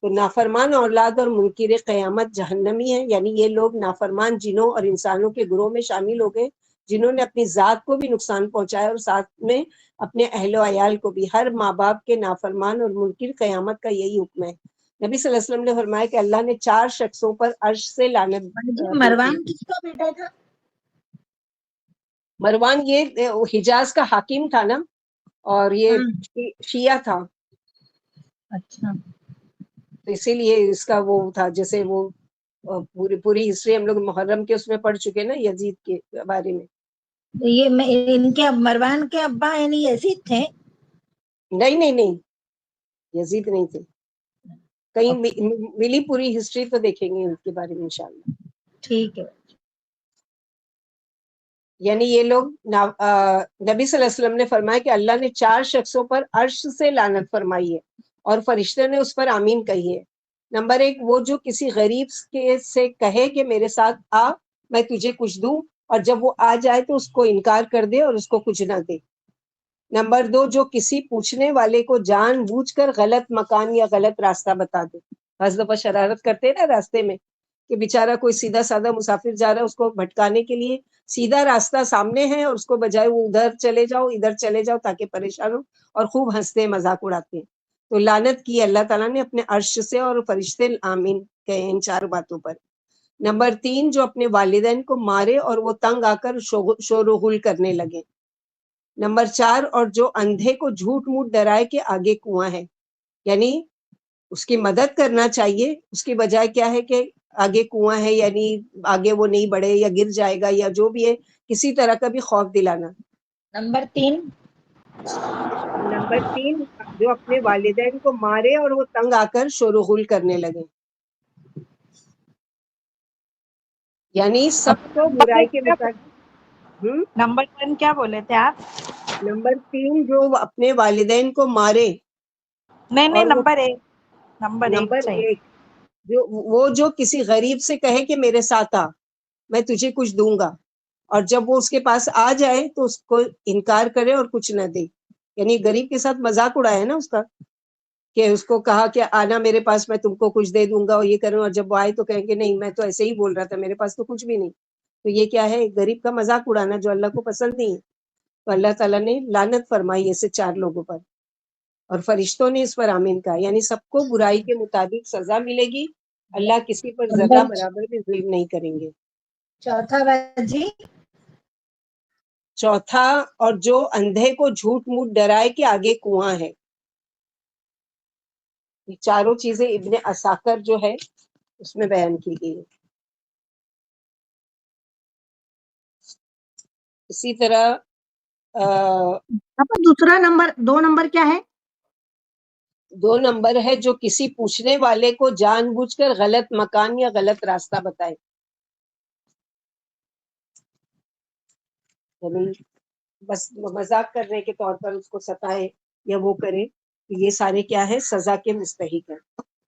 تو نافرمان اولاد اور منکر قیامت جہنمی ہیں، یعنی یہ لوگ نافرمان جنوں اور انسانوں کے گروہ میں شامل ہو گئے جنہوں نے اپنی ذات کو بھی نقصان پہنچایا اور ساتھ میں اپنے اہل و عیال کو بھی۔ ہر ماں باپ کے نافرمان اور منکر قیامت کا یہی حکم ہے۔ نبی صلی اللہ علیہ وسلم نے فرمایا کہ اللہ نے 4 شخصوں پر عرش سے لعنت مروان کس کا بیٹا تھا؟ مروان یہ حجاز کا حاکم تھا نا، اور یہ شیعہ تھا، اچھا تو اسی لیے اس کا وہ تھا، جیسے وہ پوری ہسٹری ہم لوگ محرم کے اس میں پڑھ چکے نا یزید کے بارے میں. یہ ان کے مروان کے ابا یعنی یزید تھے؟ نہیں یزید نہیں تھے. کہیں ملی پوری ہسٹری تو دیکھیں گے ان کے بارے میں انشاءاللہ. ٹھیک ہے. یعنی یہ لوگ نبی صلی اللہ علیہ وسلم نے فرمایا کہ اللہ نے 4 شخصوں پر عرش سے لعنت فرمائی ہے اور فرشتے نے اس پر آمین کہی ہے. نمبر 1، وہ جو کسی غریب سے کہے کہ میرے ساتھ آ، میں تجھے کچھ دوں، اور جب وہ آ جائے تو اس کو انکار کر دے اور اس کو کچھ نہ دے. نمبر 2، جو کسی پوچھنے والے کو جان بوجھ کر غلط مکان یا غلط راستہ بتا دے. بعض دفعہ شرارت کرتے ہیں نا راستے میں، کہ بیچارہ کوئی سیدھا سادہ مسافر جا رہا ہے، اس کو بھٹکانے کے لیے سیدھا راستہ سامنے ہے اور اس کو بجائے وہ ادھر چلے جاؤ ادھر چلے جاؤ تاکہ پریشان ہو، اور خوب ہنستے ہیں مذاق اڑاتے ہیں. تو لعنت کی اللہ تعالیٰ نے اپنے عرش سے، اور فرشتے آمین کہے ان 4 باتوں پر. نمبر 3، جو اپنے والدین کو مارے اور وہ تنگ آ کر شور و غل کرنے لگے. نمبر 4، اور جو اندھے کو جھوٹ موٹ ڈرائے کہ آگے کنواں ہے، یعنی اس کی مدد کرنا چاہیے، اس کی بجائے کیا ہے کہ آگے کنواں ہے، یعنی آگے وہ نہیں بڑھے یا گر جائے گا یا جو بھی ہے، کسی طرح کا بھی خوف دلانا. نمبر 3، نمبر 3، جو اپنے والدین کو مارے اور وہ تنگ آ کر شور و غل کرنے لگے، یعنی سب کو برائی کے مطابق. نمبر 10 کیا بولے تھے آپ؟ نمبر 3، جو اپنے والدین کو مارے نہیں اور وہ نمبر 1 نمبر چاہیے. 1، وہ جو کسی غریب سے کہے کہ میرے ساتھ آ، میں تجھے کچھ دوں گا، اور جب وہ اس کے پاس آ جائے تو اس کو انکار کرے اور کچھ نہ دے. یعنی غریب کے ساتھ مذاق اڑایا نا اس کا، کہ اس کو کہا کہ آنا میرے پاس، میں تم کو کچھ دے دوں گا اور یہ کروں، اور جب وہ آئے تو کہیں گے نہیں میں تو ایسے ہی بول رہا تھا، میرے پاس تو کچھ بھی نہیں. تو یہ کیا ہے؟ غریب کا مذاق اڑانا، جو اللہ کو پسند نہیں ہے. تو اللہ تعالیٰ نے لعنت فرمائی ایسے 4 لوگوں پر، اور فرشتوں نے اس پر آمین کہا. یعنی سب کو برائی کے مطابق سزا ملے گی، اللہ کسی پر ذرہ نمبر برابر بھی ظلم نہیں کریں گے. 4 جی. چوتھا، اور جو اندھے کو جھوٹ موٹ ڈرائے کہ آگے کنواں ہے. یہ چاروں چیزیں ابن عساکر جو ہے اس میں بیان کی گئی ہے. اسی طرح دوسرا نمبر 2 نمبر کیا ہے؟ 2 نمبر ہے جو کسی پوچھنے والے کو جان بوجھ کر غلط مکان یا غلط راستہ بتائے. یعنی بس مذاق کرنے کے طور پر اس کو ستائے یا وہ کرے، یہ سارے کیا ہے؟ سزا کے مستحق ہیں.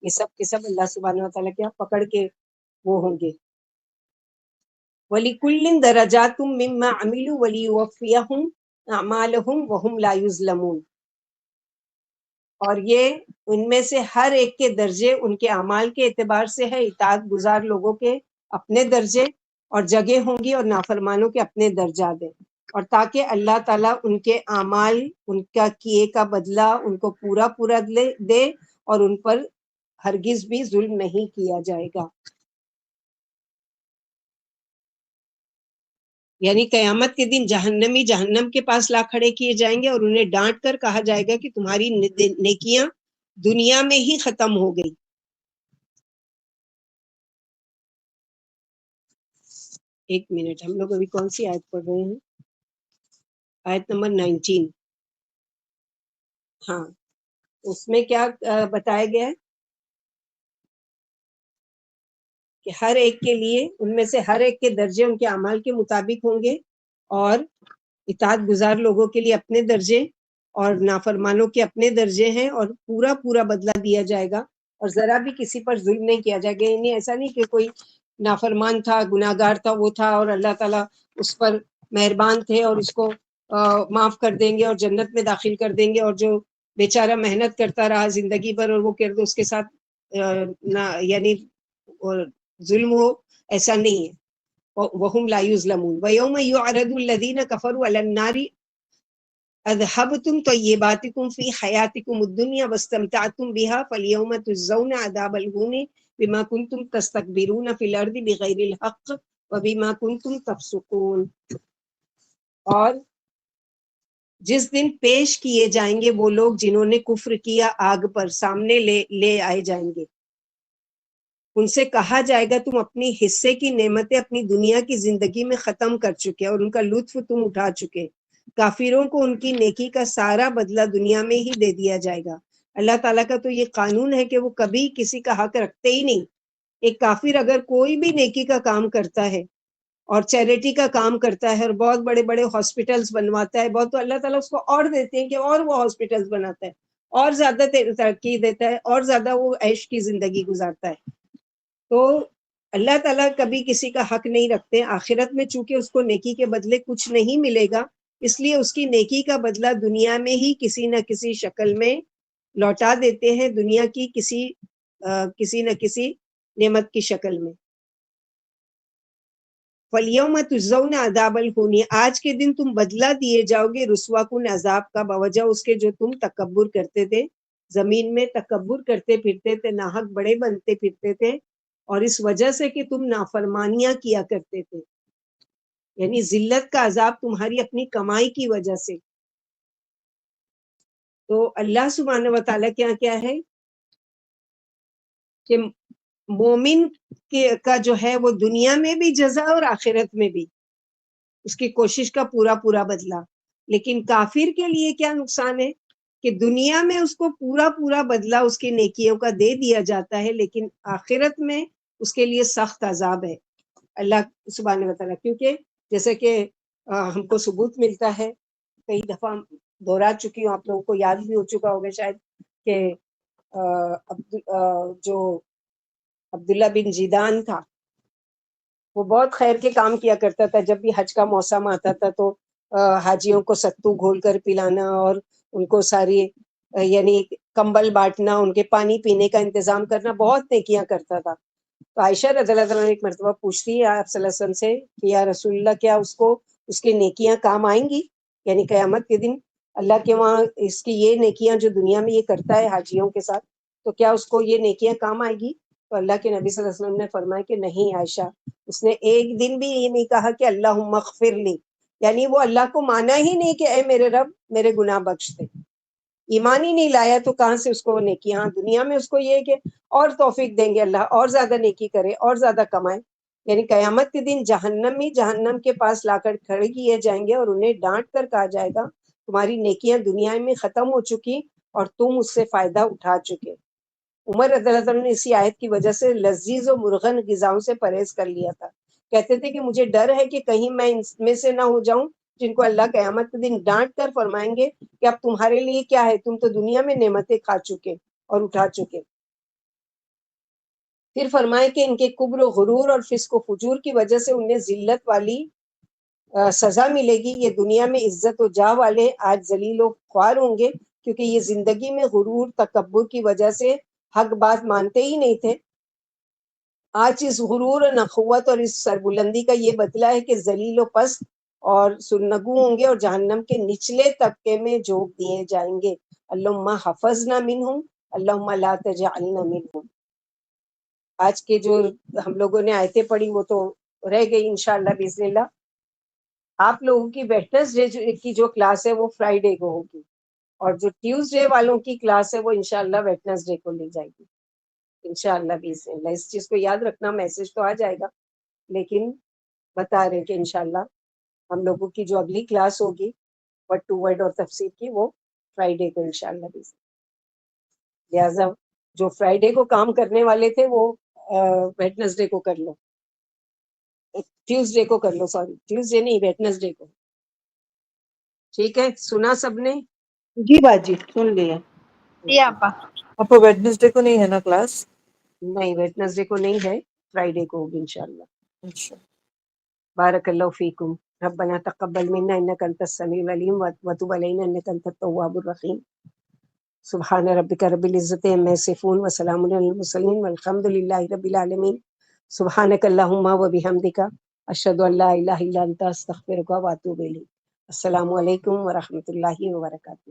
یہ سب کے سب اللہ سبحانہ و تعالیٰ کیا پکڑ کے وہ ہوں گے. وَلِكُلٍّ دَرَجَاتٌ مِّمَّا عَمِلُوا وَلِيُوَفِّيَهُمْ أَعْمَالَهُمْ وَهُمْ لَا يُظْلَمُونَ. اور یہ ان میں سے ہر ایک کے درجے ان کے اعمال کے اعتبار سے ہے، اطاعت گزار لوگوں کے اپنے درجے اور جگہ ہوں گی، اور نافرمانوں کے اپنے درجات ہیں، اور تاکہ اللہ تعالیٰ ان کے اعمال، ان کا کیے کا بدلہ ان کو پورا پورا دے، اور ان پر ہرگز بھی ظلم نہیں کیا جائے گا. یعنی قیامت کے دن جہنمی جہنم کے پاس لا کھڑے کیے جائیں گے، اور انہیں ڈانٹ کر کہا جائے گا کہ تمہاری نیکیاں دنیا میں ہی ختم ہو گئی. ایک منٹ، ہم لوگ ابھی کون سی آیت پڑھ رہے ہیں؟ آیت نمبر 19. ہاں، اس میں کیا بتایا گیا ہے کہ ہر ایک کے لیے، ان میں سے ہر ایک کے درجے ان کے اعمال کے مطابق ہوں گے، اور اطاعت گزار لوگوں کے لیے اپنے درجے اور نافرمانوں کے اپنے درجے ہیں، اور پورا پورا بدلہ دیا جائے گا، اور ذرا بھی کسی پر ظلم نہیں کیا جائے گا. یعنی ایسا نہیں کہ کوئی نافرمان تھا، گناہ گار تھا، وہ تھا، اور اللہ تعالیٰ اس پر مہربان تھے اور اس کو معاف کر دیں گے اور جنت میں داخل کر دیں گے، اور جو بیچارہ محنت کرتا رہا زندگی بھر اور وہ کر دے اس کے ساتھ یعنی ظلم ہو، ایسا نہیں ہے. وَهُمْ لَا يُظْلَمُونَ. وَيَوْمَ يُعْرَضُ الَّذِينَ كَفَرُوا عَلَى النَّارِ أَذْهَبْتُمْ طَيِّبَاتِكُمْ فِي حَيَاتِكُمُ الدُّنْيَا وَاسْتَمْتَعْتُمْ بِهَا فَالْيَوْمَ تُجْزَوْنَ عَذَابَ الْهُونِ بِمَا كُنْتُمْ تَسْتَكْبِرُونَ فِي الْأَرْضِ بِغَيْرِ الْحَقِّ وَبِمَا كُنْتُمْ تَفْسُقُونَ. اور جس دن پیش کیے جائیں گے وہ لوگ جنہوں نے کفر کیا آگ پر، سامنے لے آئے جائیں گے، ان سے کہا جائے گا تم اپنی حصے کی نعمتیں اپنی دنیا کی زندگی میں ختم کر چکے اور ان کا لطف تم اٹھا چکے، کافروں کو ان کی نیکی کا سارا بدلہ دنیا میں ہی دے دیا جائے گا۔ اللہ تعالیٰ کا تو یہ قانون ہے کہ وہ کبھی کسی کا حق رکھتے ہی نہیں۔ ایک کافر اگر کوئی بھی نیکی کا کام کرتا ہے اور چیریٹی کا کام کرتا ہے اور بہت بڑے بڑے ہاسپٹلس بنواتا ہے بہت، تو اللہ تعالیٰ اس کو اور دیتے ہیں کہ اور وہ ہاسپٹلس بناتا ہے، اور زیادہ ترقی دیتا ہے، اور زیادہ وہ عیش کی زندگی گزارتا ہے۔ تو اللہ تعالیٰ کبھی کسی کا حق نہیں رکھتے۔ آخرت میں چونکہ اس کو نیکی کے بدلے کچھ نہیں ملے گا، اس لیے اس کی نیکی کا بدلہ دنیا میں ہی کسی نہ کسی شکل میں لوٹا دیتے ہیں، دنیا کی کسی نہ کسی نعمت کی شکل میں۔ فَالْيَوْمَ تُجْزَوْنَ عَذَابَ الْهُونِ، آج کے دن تم بدلہ دیے جاؤ گے رسوا کن عذاب کا، بوجہ اس کے جو تم تکبر کرتے تھے، زمین میں تکبر کرتے پھرتے تھے، ناحق بڑے بنتے پھرتے تھے، اور اس وجہ سے کہ تم نافرمانیاں کیا کرتے تھے، یعنی ذلت کا عذاب تمہاری اپنی کمائی کی وجہ سے۔ تو اللہ سبحانہ و تعالیٰ کیا ہے کہ مومن کا جو ہے وہ دنیا میں بھی جزا اور آخرت میں بھی اس کی کوشش کا پورا بدلہ، لیکن کافر کے لیے کیا نقصان ہے کہ دنیا میں اس کو پورا بدلہ اس کی نیکیوں کا دے دیا جاتا ہے، لیکن آخرت میں اس کے لیے سخت عذاب ہے اللہ سبحانہ و تعالیٰ، کیونکہ جیسے کہ ہم کو ثبوت ملتا ہے، کئی دفعہ دہرا چکی ہوں، آپ لوگوں کو یاد بھی ہو چکا ہوگا شاید، کہ جو عبداللہ بن جیدان تھا وہ بہت خیر کے کام کیا کرتا تھا۔ جب بھی حج کا موسم آتا تھا تو حاجیوں کو ستو گھول کر پلانا اور ان کو ساری یعنی کمبل بانٹنا، ان کے پانی پینے کا انتظام کرنا، بہت نیکیاں کرتا تھا۔ تو عائشہ رضی اللہ عنہا ایک مرتبہ پوچھتی ہے آپ صلی اللہ علیہ وسلم سے کہ یا رسول اللہ، کیا اس کو اس کی نیکیاں کام آئیں گی؟ یعنی قیامت کے دن اللہ کے وہاں اس کی یہ نیکیاں جو دنیا میں یہ کرتا ہے حاجیوں کے ساتھ، تو کیا اس کو یہ نیکیاں کام آئے گی؟ تو اللہ کے نبی صلی اللہ علیہ وسلم نے فرمایا کہ نہیں عائشہ، اس نے ایک دن بھی یہ نہیں کہا کہ اللہم اغفر لی، یعنی وہ اللہ کو مانا ہی نہیں کہ اے میرے رب میرے گناہ بخش دے، ایمان ہی نہیں لایا، تو کہاں سے اس کو نیکی؟ ہاں دنیا میں اس کو یہ کہ اور توفیق دیں گے اللہ، اور زیادہ نیکی کرے اور زیادہ کمائے، یعنی قیامت کے دن جہنم کے پاس لا کر کھڑے کیے جائیں گے اور انہیں ڈانٹ کر کہا جائے گا تمہاری نیکیاں دنیا میں ختم ہو چکی اور تم اس سے فائدہ اٹھا چکے۔ عمر رضی اللہ عنہ نے اسی آیت کی وجہ سے لذیذ و مرغن غذاؤں سے پرہیز کر لیا تھا، کہتے تھے کہ مجھے ڈر ہے کہ کہیں میں ان میں سے نہ ہو جاؤں جن کو اللہ قیامت کے دن ڈانٹ کر فرمائیں گے کہ اب تمہارے لیے کیا ہے، تم تو دنیا میں نعمتیں کھا چکے اور اٹھا چکے۔ پھر فرمائے کہ ان کے کبر و غرور اور فسق و فجور کی وجہ سے انہیں ذلت والی سزا ملے گی، یہ دنیا میں عزت و جاہ والے آج ذلیل و خوار ہوں گے، کیونکہ یہ زندگی میں غرور تکبر کی وجہ سے حق بات مانتے ہی نہیں تھے۔ آج اس غرور و نخوت اور اس سربلندی کا یہ بدلہ ہے کہ ذلیل و پست اور سرنگو ہوں گے اور جہنم کے نچلے طبقے میں جھونک دیے جائیں گے۔ اللہم حفظنا منہم اللہم لا تجعلنا منہم۔ آج کے جو ہم لوگوں نے آیتیں پڑھی وہ تو رہ گئی انشاءاللہ باذن اللہ۔ آپ لوگوں کی ویڈنسڈے کی جو کلاس ہے وہ فرائیڈے کو ہوگی، اور جو ٹیوزڈے والوں کی کلاس ہے وہ انشاءاللہ ویڈنسڈے کو لی جائے گی انشاءاللہ باذن اللہ۔ اس چیز کو یاد رکھنا، میسج تو آ جائے گا لیکن بتا رہے کہ انشاءاللہ ہم لوگوں کی جو اگلی کلاس ہوگی ورڈ ٹو ورڈ اور تفسیر کی وہ فرائیڈے کو انشاءاللہ باذن اللہ۔ لہٰذا جو فرائیڈے کو کام کرنے والے تھے وہ ویڈنسڈے کو کر لو، ٹیوزڈے کو کر لو، سوری ٹیوزڈے نہیں ویڈنسڈے کو، ٹھیک ہے؟ سنا سب نے؟ جی باجی سن لیا۔ جی آپا۔ آپ کو ویڈنسڈے کو نہیں ہے نا کلاس؟ نہیں ویڈنسڈے کو نہیں ہے، فرائیڈے کو ہوگی انشاءاللہ۔ اچھا، بارک اللہ فیکم، ربنا تقبل منا انک انت السمیع العلیم وتب علینا انک انت التواب الرحیم۔ سبحان ربک رب العزۃ عما یصفون وسلام علی المرسلین والحمد للہ رب العالمین۔ سبحانک اللہم وبحمدک اشہد ان لا الہ الا انت استغفرک واتوب الیک۔ السلام علیکم ورحمۃ اللہ وبرکاتہ۔